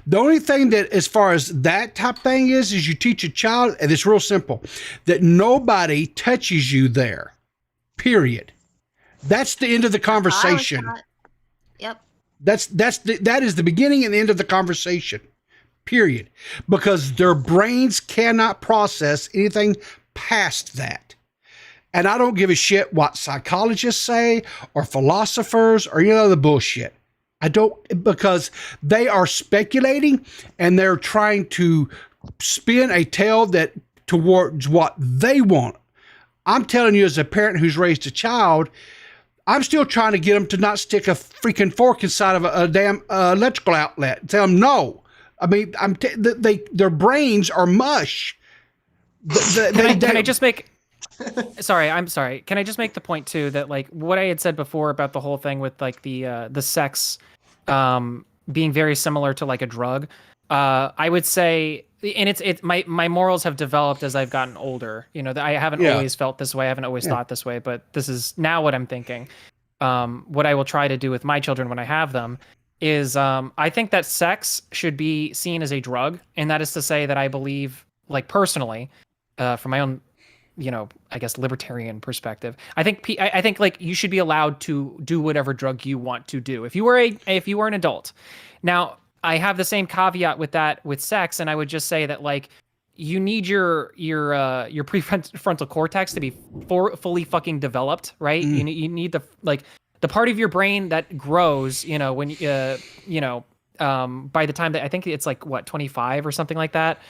The only thing that, as far as that type thing is you teach a child, and it's real simple, that nobody touches you there, period. That's the end of the conversation. Yep. That is the beginning and the end of the conversation, period. Because their brains cannot process anything past that. And I don't give a shit what psychologists say or philosophers or any other bullshit. I don't, because they are speculating and they're trying to spin a tale that towards what they want. I'm telling you, as a parent who's raised a child, I'm still trying to get them to not stick a freaking fork inside of a damn electrical outlet. Tell them no. I mean, their brains are mush. Can I just make? I'm sorry. Can I just make the point too that like what I had said before about the whole thing with like the sex being very similar to like a drug? I would say, and it's my morals have developed as I've gotten older. You know, I haven't always felt this way. I haven't always thought this way, but this is now what I'm thinking. What I will try to do with my children when I have them is I think that sex should be seen as a drug, and that is to say that I believe, like personally, from my own, you know, I guess libertarian perspective, I think like you should be allowed to do whatever drug you want to do if you were an adult. Now, I have the same caveat with that with sex, and I would just say that like you need your prefrontal cortex to be fully fucking developed, right? You need the part of your brain that grows, you know, when by the time that I think it's like what 25 or something like that.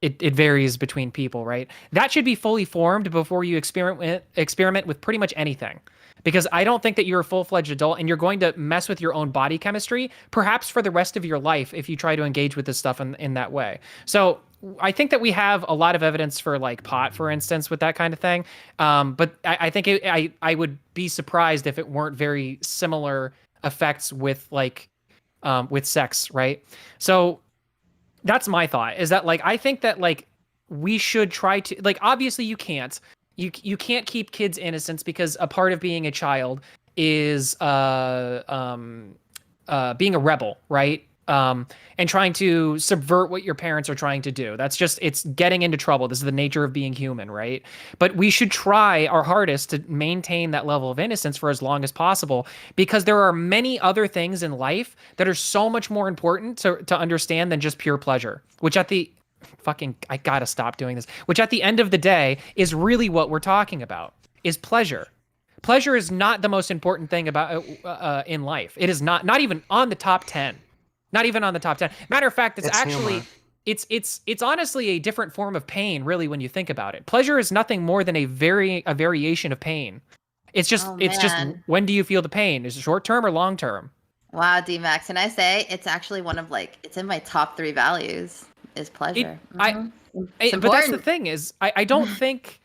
It varies between people, right? That should be fully formed before you experiment with pretty much anything. Because I don't think that you're a full-fledged adult and you're going to mess with your own body chemistry, perhaps for the rest of your life, if you try to engage with this stuff in that way. So I think that we have a lot of evidence for like pot, for instance, with that kind of thing. But I think I would be surprised if it weren't very similar effects with like with sex, right? So that's my thought, is that like I think that like we should try to, like, obviously you can't keep kids' innocence, because a part of being a child is being a rebel, right? and trying to subvert what your parents are trying to do. That's just, it's getting into trouble. This is the nature of being human, right? But we should try our hardest to maintain that level of innocence for as long as possible, because there are many other things in life that are so much more important to understand than just pure pleasure, which at the I gotta stop doing this, which at the end of the day is really what we're talking about, is pleasure. Pleasure is not the most important thing about in life. It is not even on the top 10. Not even on the top 10. Matter of fact, it's actually humor. It's honestly a different form of pain, really, when you think about it. Pleasure is nothing more than a variation of pain. It's just when do you feel the pain? Is it short term or long term? Wow, DMax, can I say it's actually one of it's in my top 3 values is pleasure. But that's the thing is I don't think.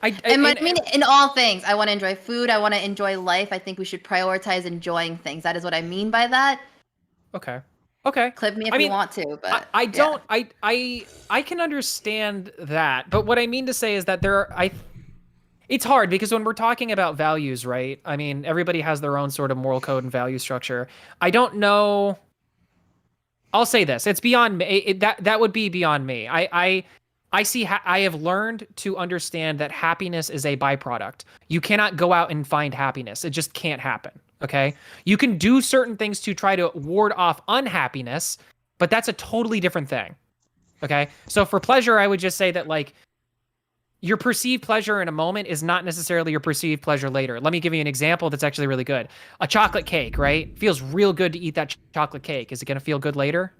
I mean, in all things, I want to enjoy food. I want to enjoy life. I think we should prioritize enjoying things. That is what I mean by that. Okay. Clip me if you want to, but I don't. I can understand that, but what I mean to say is that it's hard because when we're talking about values, right? I mean, everybody has their own sort of moral code and value structure. I don't know. I'll say this: it's beyond me. That would be beyond me. I see. I have learned to understand that happiness is a byproduct. You cannot go out and find happiness. It just can't happen. Okay? You can do certain things to try to ward off unhappiness, but that's a totally different thing. Okay? So for pleasure, I would just say that your perceived pleasure in a moment is not necessarily your perceived pleasure later. Let me give you an example that's actually really good. A chocolate cake, right? Feels real good to eat that chocolate cake. Is it going to feel good later?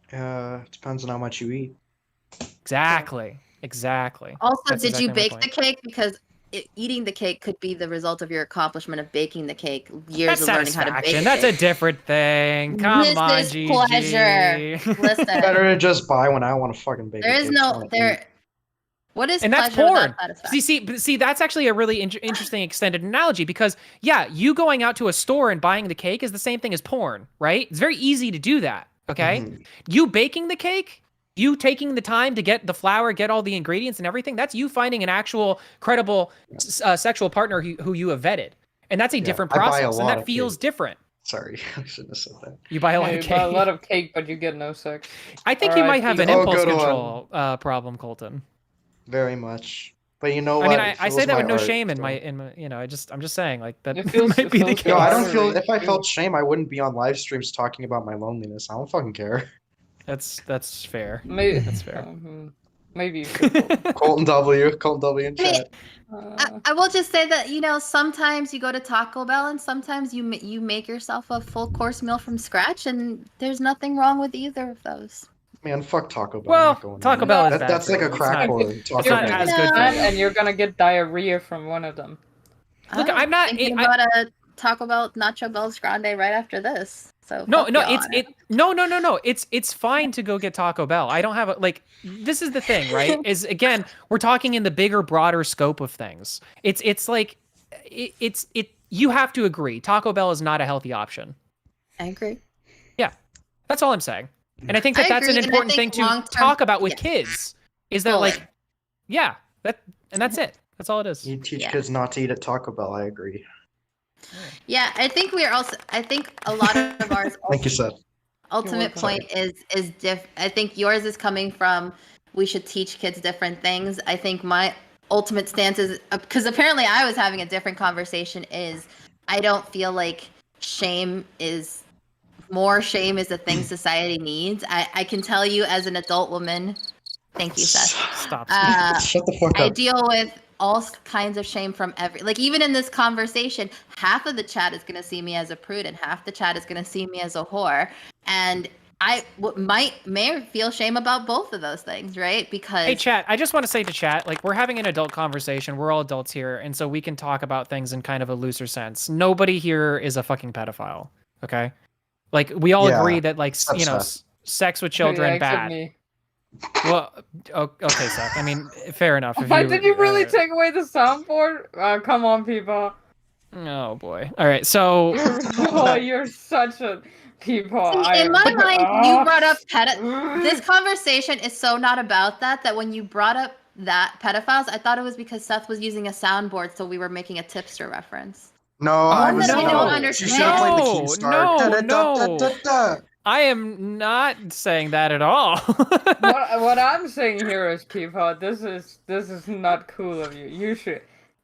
It depends on how much you eat. Exactly. Also, did you bake the cake? Because eating the cake could be the result of your accomplishment of baking the cake. Years of learning how to bake it. That's a different thing. Come on, GG. Pleasure. Listen. Better to just buy when I want to fucking bake. There is no there. What is and pleasure that's porn. See, that's actually a really interesting extended analogy, because you going out to a store and buying the cake is the same thing as porn, right? It's very easy to do that. Okay, you baking the cake. You taking the time to get the flour, get all the ingredients and everything, that's you finding an actual credible sexual partner who you have vetted. And that's a different process, and that feels different. Sorry, I shouldn't have said that. You buy a lot of cake. You buy a lot of cake, but you get no sex. I think you might have an impulse control problem, Colton. Very much. But you know what? I mean, I say that with no shame in my I'm just saying that might be the case. No, I don't feel. If I felt shame, I wouldn't be on live streams talking about my loneliness. I don't fucking care. That's fair. Maybe that's fair. Maybe Colton W in chat. I will just say that sometimes you go to Taco Bell and sometimes you make yourself a full course meal from scratch, and there's nothing wrong with either of those. Man, fuck Taco Bell. Well, Taco Bell is that's like a crack whore. It's not as good, and you're gonna get diarrhea from one of them. Look, I'm not thinking about a Taco Bell Nacho Bells Grande right after this. So no, it's fine to go get Taco Bell. I don't have this is the thing, right? Is again, we're talking in the bigger, broader scope of things. It's you have to agree. Taco Bell is not a healthy option. I agree. Yeah, that's all I'm saying. And I think that's an important thing to talk about with kids. Is that that's it. That's all it is. You teach kids not to eat at Taco Bell. I agree. Yeah, I think I think a lot of ours. Thank you, Seth. Ultimate point is I think yours is coming from we should teach kids different things. I think my ultimate stance is, because apparently I was having a different conversation, is I don't feel like more shame is a thing society needs. I can tell you as an adult woman. Thank you, Seth. Stop. Shut the fuck up. I deal with all kinds of shame from even in this conversation, half of the chat is going to see me as a prude and half the chat is going to see me as a whore. And I may feel shame about both of those things, right? Because hey, chat, I just want to say to chat, we're having an adult conversation. We're all adults here, and so we can talk about things in kind of a looser sense. Nobody here is a fucking pedophile, okay? We all agree that sex with children bad. Well, okay, Seth. I mean, fair enough. Did you really take away the soundboard? Come on, people. Oh boy. All right, so you're such a people. In my mind, you brought up this conversation is so not about that when you brought up that pedophiles, I thought it was because Seth was using a soundboard, so we were making a tipster reference. No, I was don't no. understand. You should have played the Keemstar. No. I am not saying that at all. what I'm saying here is, Peapod, this is not cool of you.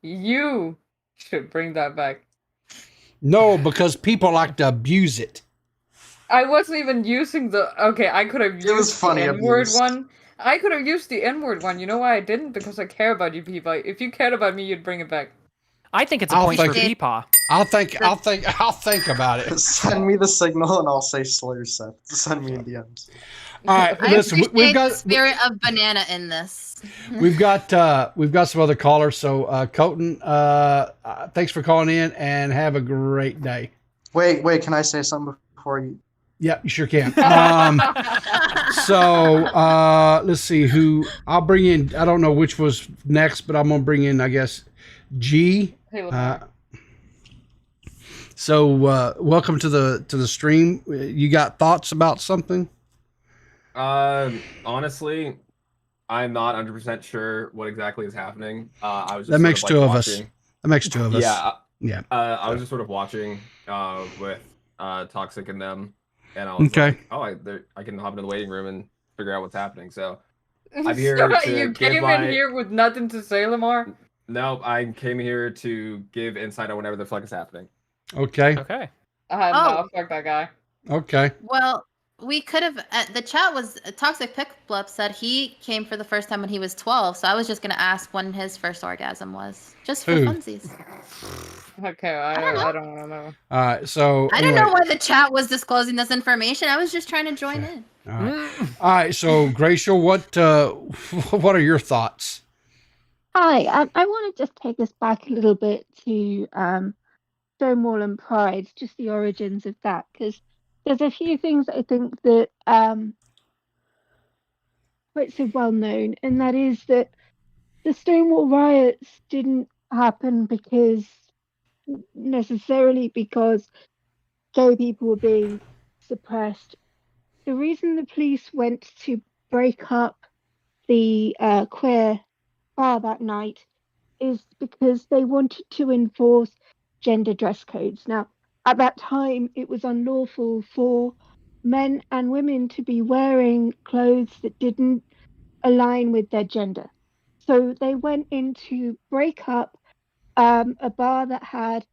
You should bring that back. No, because people like to abuse it. I wasn't even using the. Okay, I could have used the N-word one. I could have used the N-word one. You know why I didn't? Because I care about you, Peapod. If you cared about me, you'd bring it back. I think it's a point for Peepaw. I'll think about it. Send me the signal and I'll say slur Seth. Send me in DMs. All right, listen, we've got the spirit of banana in this. We've got some other callers. So Colton, thanks for calling in and have a great day. Wait, can I say something before you? Yeah, you sure can. So let's see who I'll bring in. I don't know which was next, but I'm gonna bring in, I guess, G. So welcome to the stream. You got thoughts about something? Honestly, I'm not 100% sure what exactly is happening. I was just that makes two of us. watching. That makes two of us. Yeah. I was just sort of watching with Toxic and them, and I was like, oh, I can hop into the waiting room and figure out what's happening. So I'm here to you came in here with nothing to say, Lamar? No, I came here to give insight on whatever the fuck is happening. Okay. Okay. No, fuck that guy. Okay. Well, we could have. The chat was Toxic Pickup said he came for the first time when he was 12. So I was just gonna ask when his first orgasm was, just for funsies. Okay, I don't want to know. All right, so I don't know why the chat was disclosing this information. I was just trying to join in. All right, so Gracial, what are your thoughts? Hi, I want to just take us back a little bit to Stonewall and Pride, just the origins of that, because there's a few things I think that quite so well known, and that is that the Stonewall riots didn't happen necessarily because gay people were being suppressed. The reason the police went to break up the queer bar that night is because they wanted to enforce gender dress codes. Now, at that time, it was unlawful for men and women to be wearing clothes that didn't align with their gender. So they went in to break up a bar that had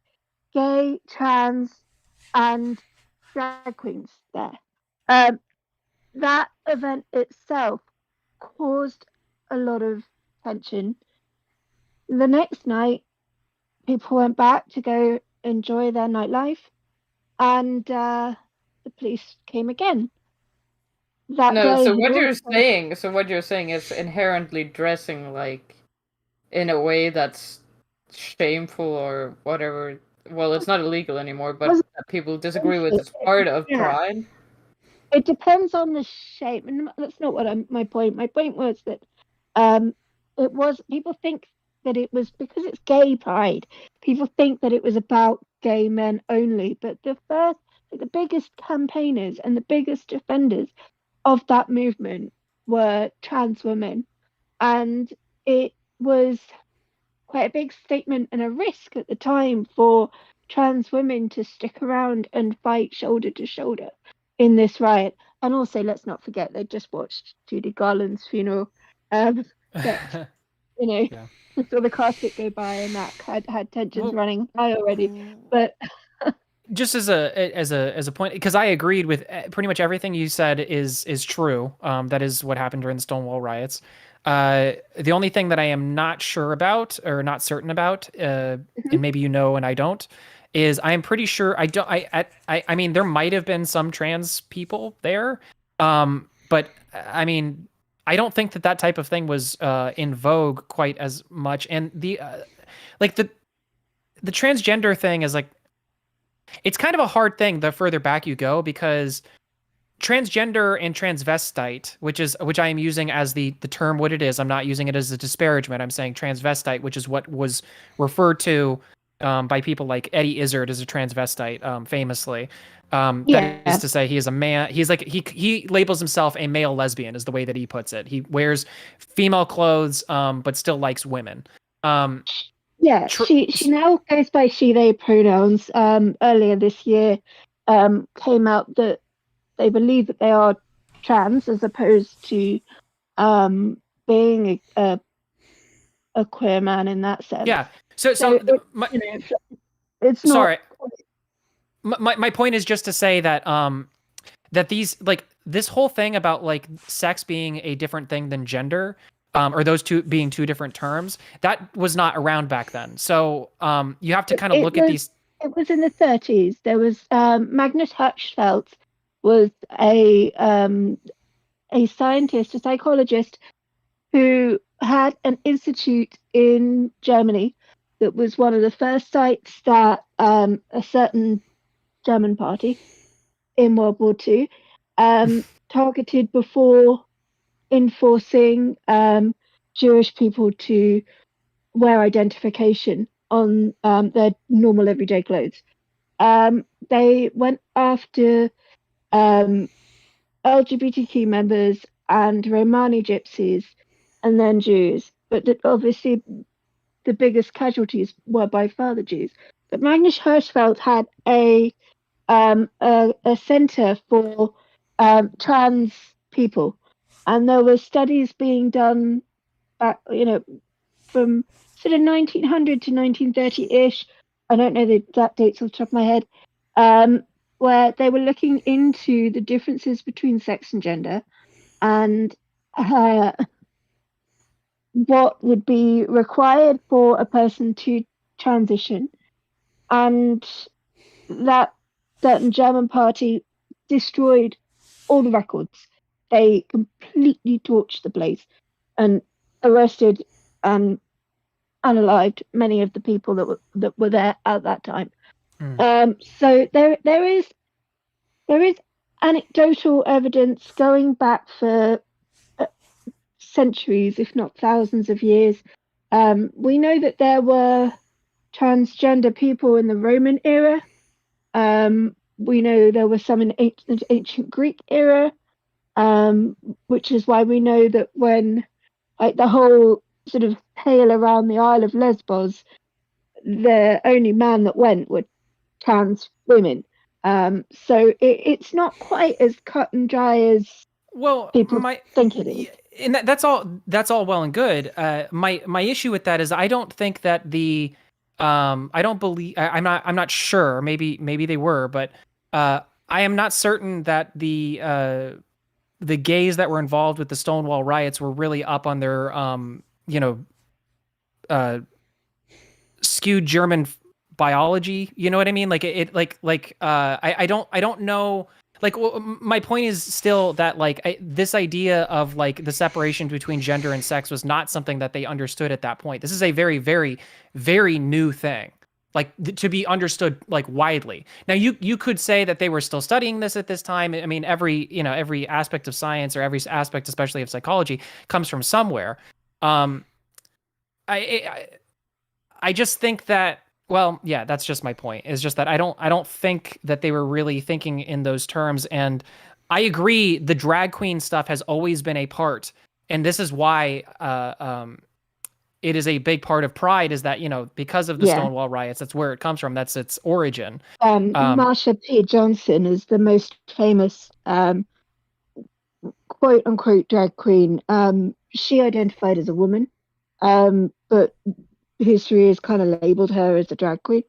gay, trans, and drag queens there. That event itself caused a lot of tension. The next night, people went back to go enjoy their nightlife, and the police came again. So what you're saying is inherently dressing like in a way that's shameful or whatever. Well, it's not illegal anymore, but that people disagree with is part of pride. It depends on the shape, and that's not my point. My point was that people think that it was because it's gay pride. People think that it was about gay men only, but the biggest campaigners and the biggest defenders of that movement were trans women, and it was quite a big statement and a risk at the time for trans women to stick around and fight shoulder to shoulder in this riot. And also, let's not forget, they just watched Judy Garland's funeral. Saw the casket go by, and that had tensions running high already. But just as a point, because I agreed with pretty much everything you said is true. That is what happened during the Stonewall riots. The only thing that I am not sure about or not certain about, and maybe you know and I don't, is I am pretty sure I mean there might have been some trans people there, but I mean I don't think that type of thing was in vogue quite as much. And the transgender thing is like, it's kind of a hard thing the further back you go, because transgender and transvestite, which I am using as the term what it is. I'm not using it as a disparagement. I'm saying transvestite, which is what was referred to by people like Eddie Izzard as a transvestite, famously. That is to say, he is a man. He's like he labels himself a male lesbian, is the way that he puts it. He wears female clothes, but still likes women. Yeah, she now goes by she, they pronouns. Earlier this year, came out that they believe that they are trans as opposed to being a queer man in that sense. Yeah. It's sorry. not. My point is just to say that that these like this whole thing about like sex being a different thing than gender, or those two being two different terms, that was not around back then. So you have to kind of look at these. It was in the 30s. There was Magnus Hirschfeld was a scientist, a psychologist who had an institute in Germany that was one of the first sites that a certain German party in World War II targeted before enforcing Jewish people to wear identification on their normal everyday clothes. They went after LGBTQ members and Romani gypsies and then Jews, but obviously the biggest casualties were by far the Jews. But Magnus Hirschfeld had a center for trans people, and there were studies being done back, from sort of 1900 to 1930-ish. I don't know the exact dates off the top of my head, where they were looking into the differences between sex and gender, and what would be required for a person to transition, and that certain German party destroyed all the records. They completely torched the place and arrested and unalived many of the people that were there at that time. So there is anecdotal evidence going back for centuries, if not thousands of years. We know that there were transgender people in the Roman era. We know there were some in ancient Greek era, which is why we know that when like the whole sort of tale around the Isle of Lesbos, the only man that went were trans women. So it's not quite as cut and dry as people think it is. And that's all well and good. My issue with that is I don't think that I don't believe I'm not sure. Maybe they were, but I am not certain that the gays that were involved with the Stonewall riots were really up on their skewed German biology. You know what I mean? Like I don't know. Like, well, my point is still that like this idea of like the separation between gender and sex was not something that they understood at that point. This is a very, very, very new thing, like to be understood like widely. Now, you could say that they were still studying this at this time. I mean, every aspect of science or every aspect, especially of psychology, comes from somewhere. I just think that. Well, yeah, that's just my point. It's just that I don't think that they were really thinking in those terms. And I agree, the drag queen stuff has always been a part, and this is why it is a big part of Pride. Is that because of the Stonewall riots, that's where it comes from. That's its origin. Marsha P. Johnson is the most famous quote unquote drag queen. She identified as a woman, but history has kind of labeled her as a drag queen.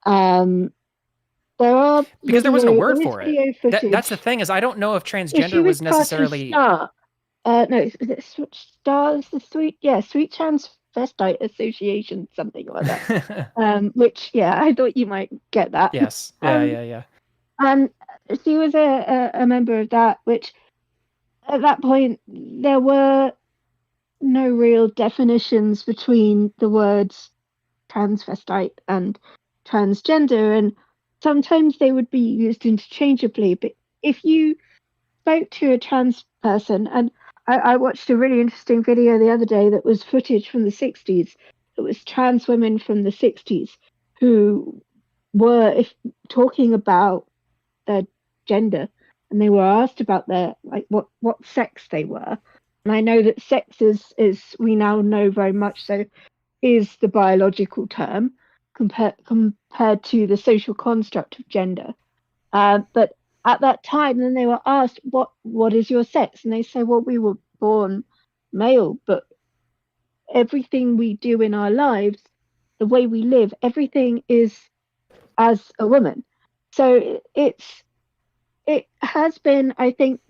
There are because there wasn't a word for it. That's the thing, is I don't know if transgender was necessarily. No, is it Stars the Sweet Transvestite Association, something like that. Which I thought you might get that. Yes. Yeah. And she was a member of that, which at that point there were no real definitions between the words transvestite and transgender, and sometimes they would be used interchangeably. But if you spoke to a trans person, and I watched a really interesting video the other day that was footage from the 60s. It was trans women from the 60s who were talking about their gender, and they were asked about their what sex they were. And I know that sex is we now know very much so is the biological term compared to the social construct of gender. But at that time, then they were asked, what is your sex? And they say, well, we were born male, but everything we do in our lives, the way we live, everything is as a woman. So it has been, I think,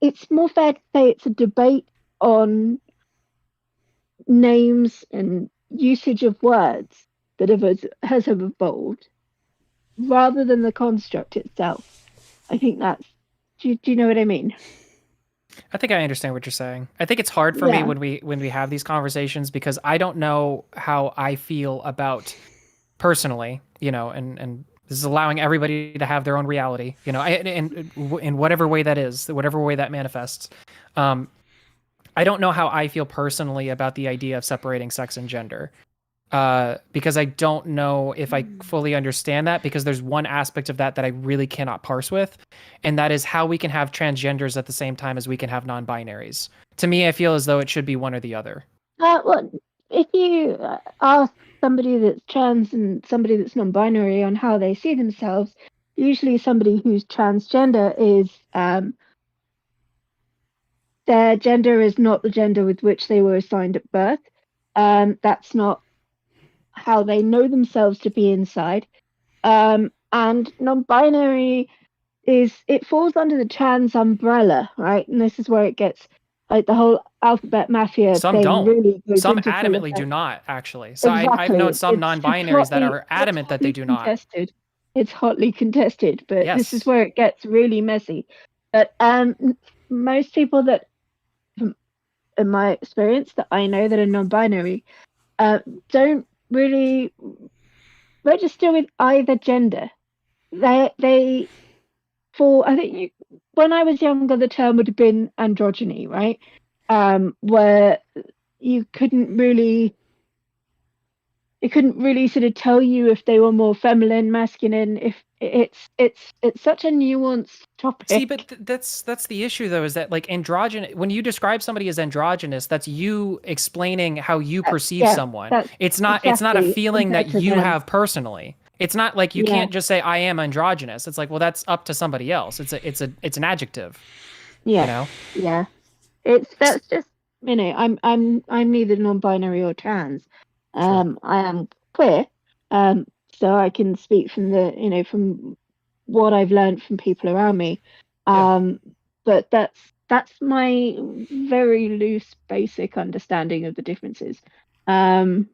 it's more fair to say it's a debate on names and usage of words that has evolved rather than the construct itself. I think that's, do you know what I mean? I think I understand what you're saying. I think it's hard for me when we have these conversations because I don't know how I feel about personally, and this is allowing everybody to have their own reality, and in whatever way that is, whatever way that manifests. I don't know how I feel personally about the idea of separating sex and gender. Because I don't know if I fully understand that, because there's one aspect of that I really cannot parse with, and that is how we can have transgenders at the same time as we can have non-binaries. To me, I feel as though it should be one or the other. Well, if you ask somebody that's trans and somebody that's non-binary on how they see themselves, usually somebody who's transgender is their gender is not the gender with which they were assigned at birth. That's not how they know themselves to be inside. And non-binary it falls under the trans umbrella, right? And this is where it gets like the whole alphabet mafia some thing don't. really goes some into adamantly do not, actually. So exactly. I've known some non-binaries that are adamant that they do contested. Not. It's hotly contested, but yes. This is where it gets really messy. But most people that, in my experience, that I know that are non-binary, don't really register with either gender. They fall. I think when I was younger, the term would have been androgyny, right? Where you couldn't really sort of tell you if they were more feminine, masculine. If it's such a nuanced topic. See, but that's the issue, though, is that like androgynous. When you describe somebody as androgynous, that's you explaining how you perceive someone. It's not a feeling that you have personally. It's not like you can't just say I am androgynous. It's like, well, that's up to somebody else. It's an adjective. Yeah. Yeah. That's just I'm neither non-binary or trans. Sure. I am queer. So I can speak from from what I've learned from people around me. But that's my very loose, basic understanding of the differences. Do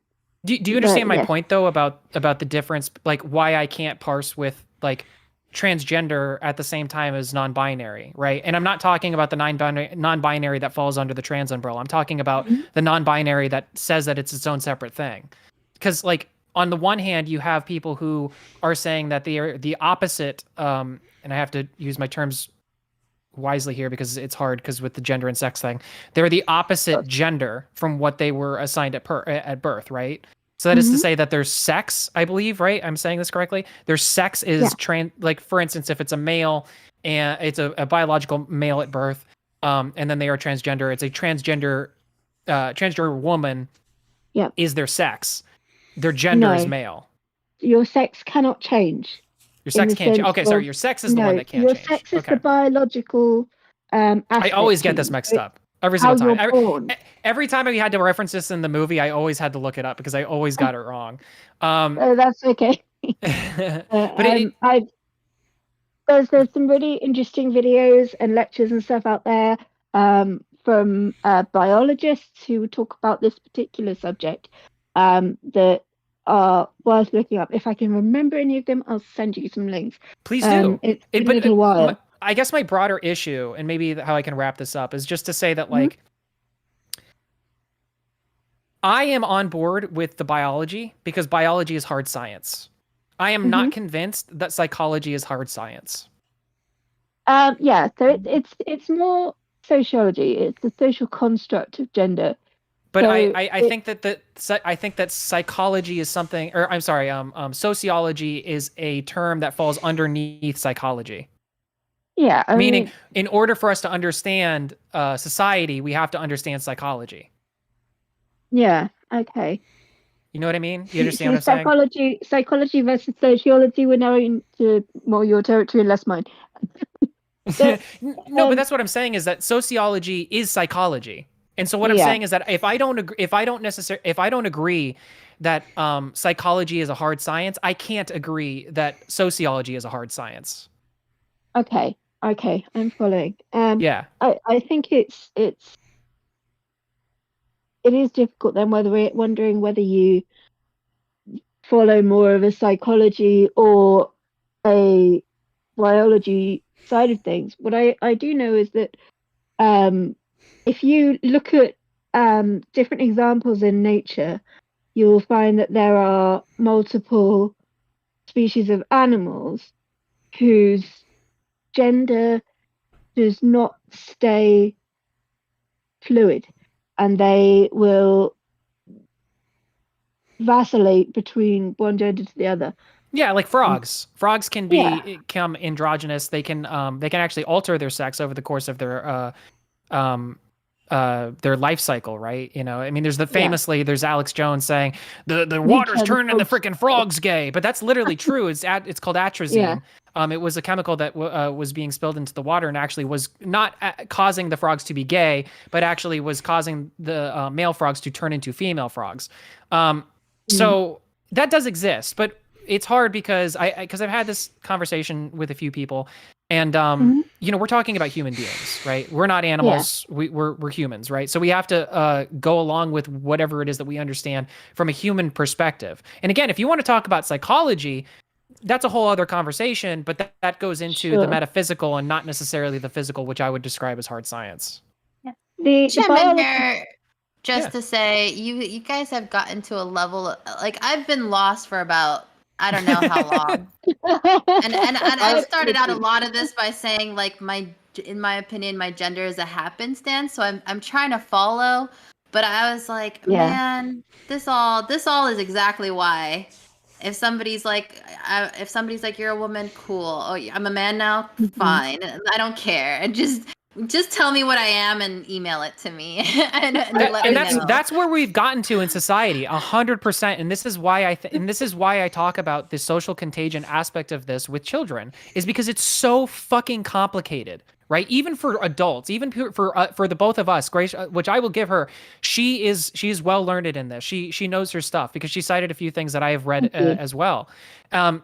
you understand my point, though, about the difference, like why I can't parse with like transgender at the same time as non-binary, right? And I'm not talking about the non-binary that falls under the trans umbrella. I'm talking about the non-binary that says that it's its own separate thing. Because like on the one hand, you have people who are saying that they are the opposite, and I have to use my terms wisely here because it's hard because with the gender and sex thing, they're the opposite gender from what they were assigned at birth, right? So that is to say that their sex, I believe, right? I'm saying this correctly. Their sex is like, for instance, if it's a male and it's a biological male at birth, and then they are transgender, it's a transgender woman is their sex. Their gender is male. Your sex cannot change. Your sex can't change. Okay, sorry. Your sex is the one that can't change. Your sex is the biological aspect. I always get this mixed up. Every single time. Every time we had to reference this in the movie, I always had to look it up because I always got it wrong. That's okay. But there's some really interesting videos and lectures and stuff out there from biologists who talk about this particular subject that are worth looking up. If I can remember any of them, I'll send you some links. Please do. It's been a little while. I guess my broader issue, and maybe how I can wrap this up, is just to say that, like, I am on board with the biology because biology is hard science. I am not convinced that psychology is hard science. So it's more sociology. It's the social construct of gender. But so I think that psychology is something, or I'm sorry, sociology is a term that falls underneath psychology. Yeah. Meaning, in order for us to understand society, we have to understand psychology. Yeah. Okay. You know what I mean? You understand what I'm saying? Psychology versus sociology. We're now into more your territory and less mine. No, but that's what I'm saying is that sociology is psychology. And so what I'm saying is that if I don't agree that psychology is a hard science, I can't agree that sociology is a hard science. Okay, I'm following. Yeah. I think it is difficult then wondering whether you follow more of a psychology or a biology side of things. What I do know is that if you look at different examples in nature, you'll find that there are multiple species of animals whose gender does not stay fluid, and they will vacillate between one gender to the other. Yeah, like frogs. Frogs can become androgynous. They can actually alter their sex over the course of their life cycle, right? You know, I mean, there's there's Alex Jones saying the water's turning the freaking frogs gay, but that's literally true. It's called atrazine. It was a chemical that was being spilled into the water and actually was not causing the frogs to be gay, but actually was causing the male frogs to turn into female frogs. So that does exist, but it's hard because I've had this conversation with a few people, and you know, we're talking about human beings, right? We're not animals. We're humans, right? So we have to go along with whatever it is that we understand from a human perspective. And again, if you want to talk about psychology, that's a whole other conversation, but that goes into the metaphysical and not necessarily the physical, which I would describe as hard science. Just to say, you guys have gotten to a level like I've been lost for about I don't know how long, and I've started out a lot of this by saying like in my opinion, my gender is a happenstance. So I'm trying to follow, but I was like, man, this all is exactly why. If somebody's like you're a woman, cool. Oh, I'm a man now, fine. I don't care. And just tell me what I am and email it to me. and that's where we've gotten to in society, 100%. And this is why I talk about the social contagion aspect of this with children, is because it's so fucking complicated, right? Even for adults, even for the both of us, Grace, which I will give her, she is well learned in this. She knows her stuff because she cited a few things that I have read as well. And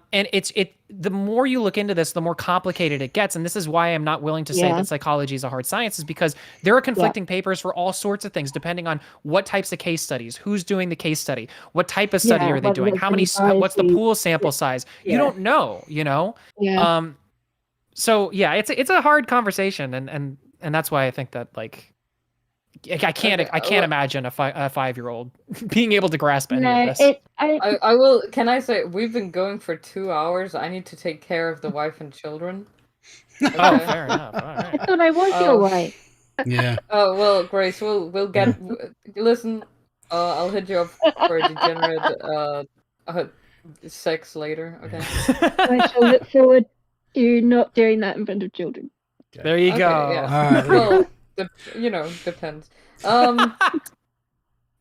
the more you look into this, the more complicated it gets. And this is why I'm not willing to say that psychology is a hard science, is because there are conflicting papers for all sorts of things, depending on what types of case studies, who's doing the case study, what type of study are they doing, what's the pool sample size. You don't know, you know? So yeah, it's a hard conversation, and that's why I think that like I can't imagine a 5-year-old being able to grasp any of this. I will. Can I say we've been going for 2 hours? I need to take care of the wife and children. Okay. Oh, fair enough. All right. I thought I was your wife. Yeah. Oh well, Grace, we'll get. Listen, I'll hit you up for a degenerate sex later. Okay. I shall look forward to not doing that in front of children. Okay. There you go. Yeah. Right. Well, depends.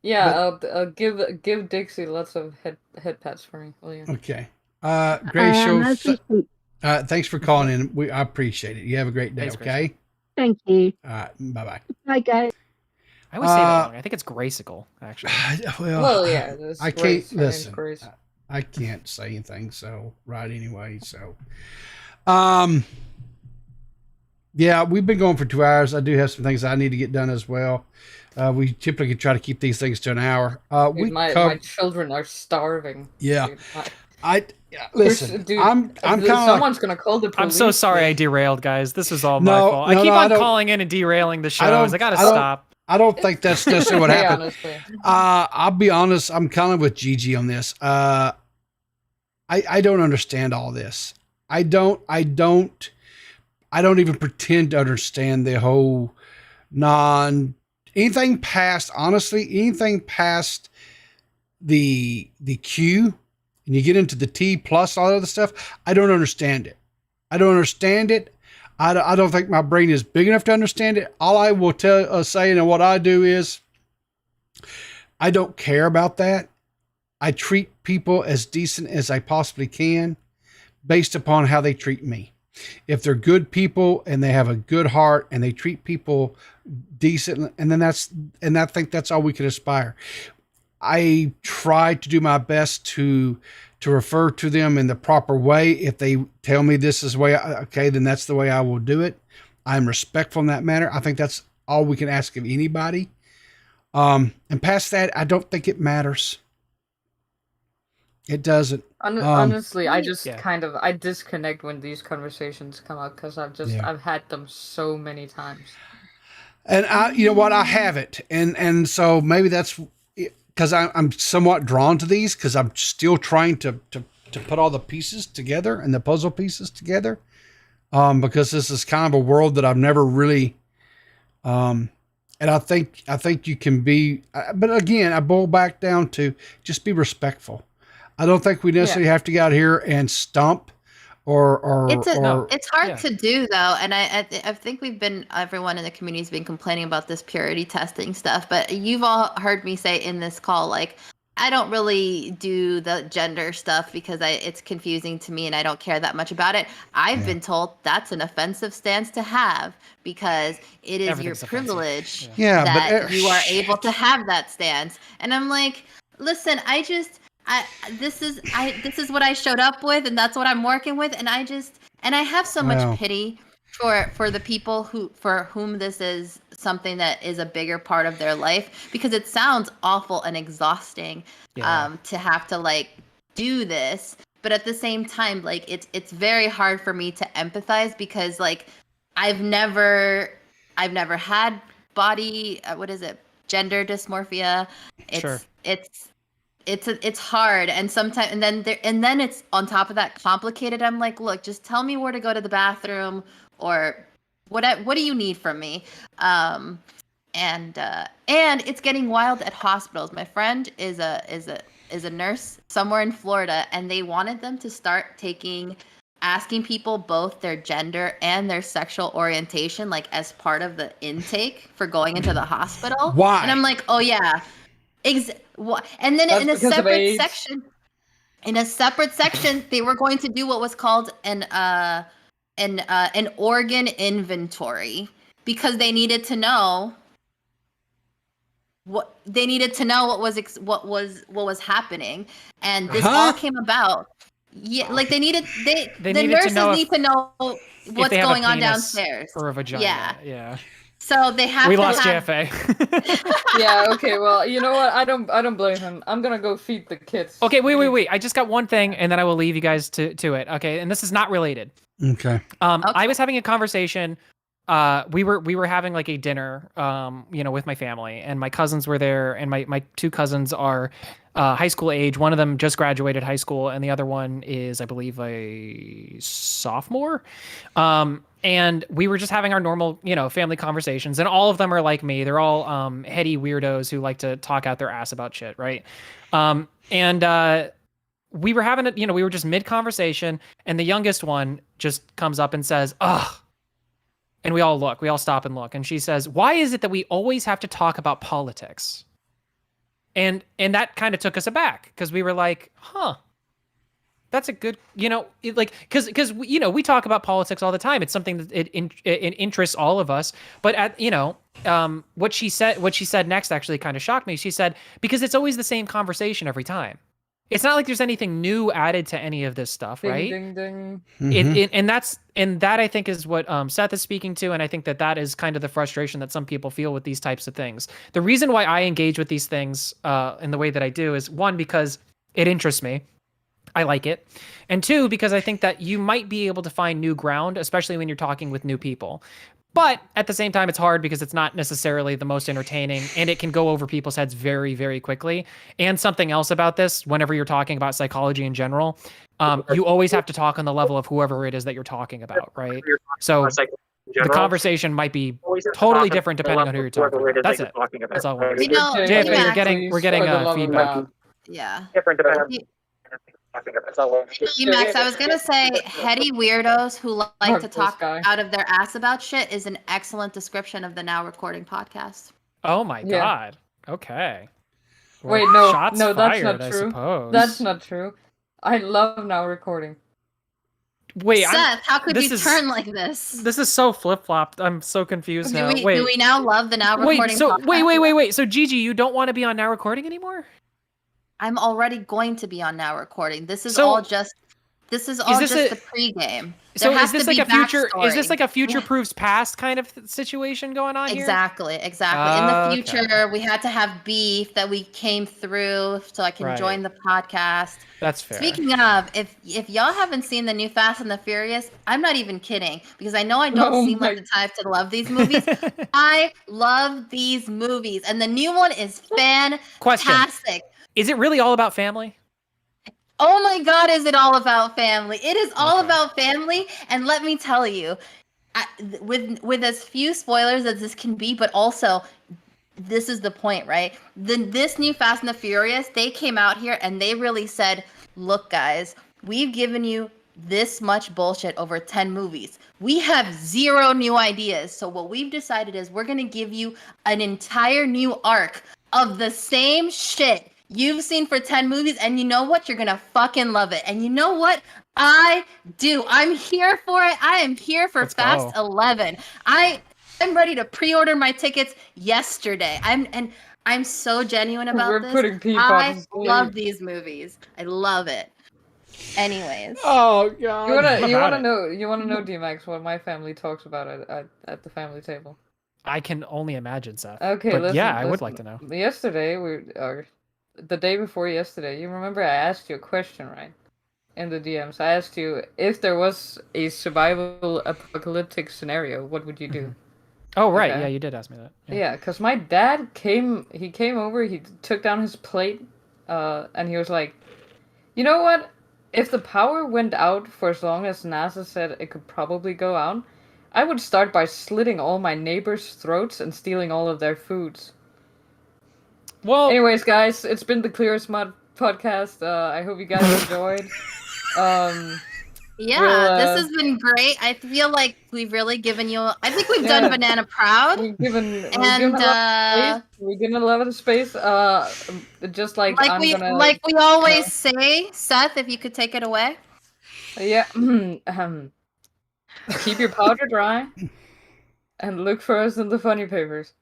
Give Dixie lots of head pats for me, will you? Okay. Grace, thanks for calling in. I appreciate it. You have a great day. Thanks, okay. Grace. Thank you. All right. Bye. Bye, guys. I always say that wrong. I think it's Gracicle, actually. Well, yeah. I can't listen. I can't say anything. So anyway. So, yeah, we've been going for 2 hours. I do have some things I need to get done as well. We typically try to keep these things to an hour. Dude, my children are starving. Yeah. Dude, listen. Dude, I'm kind of someone's gonna call the police. I'm so sorry I derailed, guys. This was all my fault. I keep on calling in and derailing the shows. I gotta stop. I don't think that's necessarily what happened. I'll be honest. I'm kind of with Gigi on this. I don't understand all this. I don't even pretend to understand the whole anything past the Q and you get into the T plus all that other stuff. I don't understand it. I don't think my brain is big enough to understand it. All I will say and what I do is I don't care about that. I treat people as decent as I possibly can based upon how they treat me. If they're good people and they have a good heart and they treat people decent, and I think that's all we can aspire. I try to do my best to refer to them in the proper way. If they tell me this is the way, okay, then that's the way I will do it. I'm respectful in that manner. I think that's all we can ask of anybody. And past that, I don't think it matters. It doesn't. Honestly, I just I disconnect when these conversations come up because I've had them so many times. And you know what, I have it, and so maybe that's because I'm somewhat drawn to these because I'm still trying to put all the pieces together and the puzzle pieces together, because this is kind of a world that I've never really, and I think you can be, but again, I boil back down to just be respectful. I don't think we necessarily have to get out here and stomp it's hard to do though, and I think everyone in the community has been complaining about this purity testing stuff, but you've all heard me say in this call, like, I don't really do the gender stuff because it's confusing to me and I don't care that much about it. I've been told that's an offensive stance to have because it is your privilege that you are able to have that stance. And I'm like, listen, this is what I showed up with, and that's what I'm working with, and I have so much pity for the people for whom this is something that is a bigger part of their life, because it sounds awful and exhausting to have to like do this, but at the same time, like it's very hard for me to empathize because like I've never had body gender dysmorphia. It's hard, and sometimes and then it's on top of that complicated. I'm like, look, just tell me where to go to the bathroom or what do you need from me? And it's getting wild at hospitals. My friend is a nurse somewhere in Florida, and they wanted them to start asking people both their gender and their sexual orientation like as part of the intake for going into the hospital. Why? And I'm like, oh yeah. And then in a separate section, they were going to do what was called an organ inventory because they needed to know what was happening, and this all came about. Yeah, like the nurses need to know what's going on downstairs or a vagina. Yeah. So they have. We lost JFA. Yeah. Okay. Well, you know what? I don't blame him. I'm gonna go feed the kids. Okay. Wait. I just got one thing, and then I will leave you guys to it. Okay. And this is not related. Okay. I was having a conversation. We were having like a dinner, with my family, and my cousins were there, and my two cousins are high school age. One of them just graduated high school, and the other one is, I believe, a sophomore. And we were just having our normal, family conversations, and all of them are like me. They're all heady weirdos who like to talk out their ass about shit, right? And we were having we were just mid conversation, and the youngest one just comes up and says, "Ugh." And we all stop and look, and she says, "Why is it that we always have to talk about politics?" And that kind of took us aback because we were like, "Huh, that's a good, because we talk about politics all the time. It's something that it interests all of us." But what she said next actually kind of shocked me. She said, "Because it's always the same conversation every time. It's not like there's anything new added to any of this stuff, right?" Ding, ding, ding. And that I think is what Seth is speaking to, and I think that is kind of the frustration that some people feel with these types of things. The reason why I engage with these things in the way that I do is, one, because it interests me. I like it. And two, because I think that you might be able to find new ground, especially when you're talking with new people. But at the same time, it's hard because it's not necessarily the most entertaining, and it can go over people's heads very, very quickly. And something else about this, whenever you're talking about psychology in general, you always have to talk on the level of whoever it is that you're talking about, right? So the conversation might be totally different depending on who you're talking about. That's it. That's all. JFA, we're getting feedback. Yeah. DMax, I was gonna say, heady weirdos who like to talk out of their ass about shit is an excellent description of the now recording podcast. Oh my god. Okay. Wait, no, shots no, that's fired, not true. I suppose. That's not true. I love now recording. Wait, Seth, how could you turn like this? This is so flip-flopped. I'm so confused now. Do we now love the now recording podcast? Wait. So Gigi, you don't want to be on now recording anymore? I'm already going to be on now recording. This is all just the pregame. So is this like a future? Is this like a future proofs past kind of situation going on here? Exactly. In the future, we had to have beef that we came through so I can join the podcast. That's fair. Speaking of, if y'all haven't seen the new Fast and the Furious, I'm not even kidding because I know I don't seem like the type to love these movies. I love these movies, and the new one is fantastic. Question: is it really all about family? Oh my God, is it all about family? It is all about family. And let me tell you, with as few spoilers as this can be, but also this is the point, right? This new Fast and the Furious, they came out here and they really said, look, guys, we've given you this much bullshit over 10 movies. We have 0 new ideas. So what we've decided is we're going to give you an entire new arc of the same shit you've seen for 10 movies, and you know what? You're gonna fucking love it. And you know what? I do. I'm here for it. I am here for Fast 11. I'm ready to pre-order my tickets yesterday. I'm so genuine about this. I love these movies. I love it. Anyways. Oh God. You wanna know DMax what my family talks about at the family table? I can only imagine, Seth. Okay, but I would like to know. Yesterday the day before yesterday, you remember I asked you a question, right? In the DMs, I asked you if there was a survival apocalyptic scenario, what would you do? Oh, right. Okay. Yeah, you did ask me that. Yeah, because my dad came over, he took down his plate, and he was like, you know what? If the power went out for as long as NASA said it could probably go out, I would start by slitting all my neighbors' throats and stealing all of their foods. Well, anyways, guys, it's been the Clearest Mud podcast. I hope you guys enjoyed. This has been great. I feel like we've really given you. I think we've done Banana proud. We've given a lot of space. Just like we always say, Seth, if you could take it away. Yeah. Keep your powder dry, and look for us in the funny papers.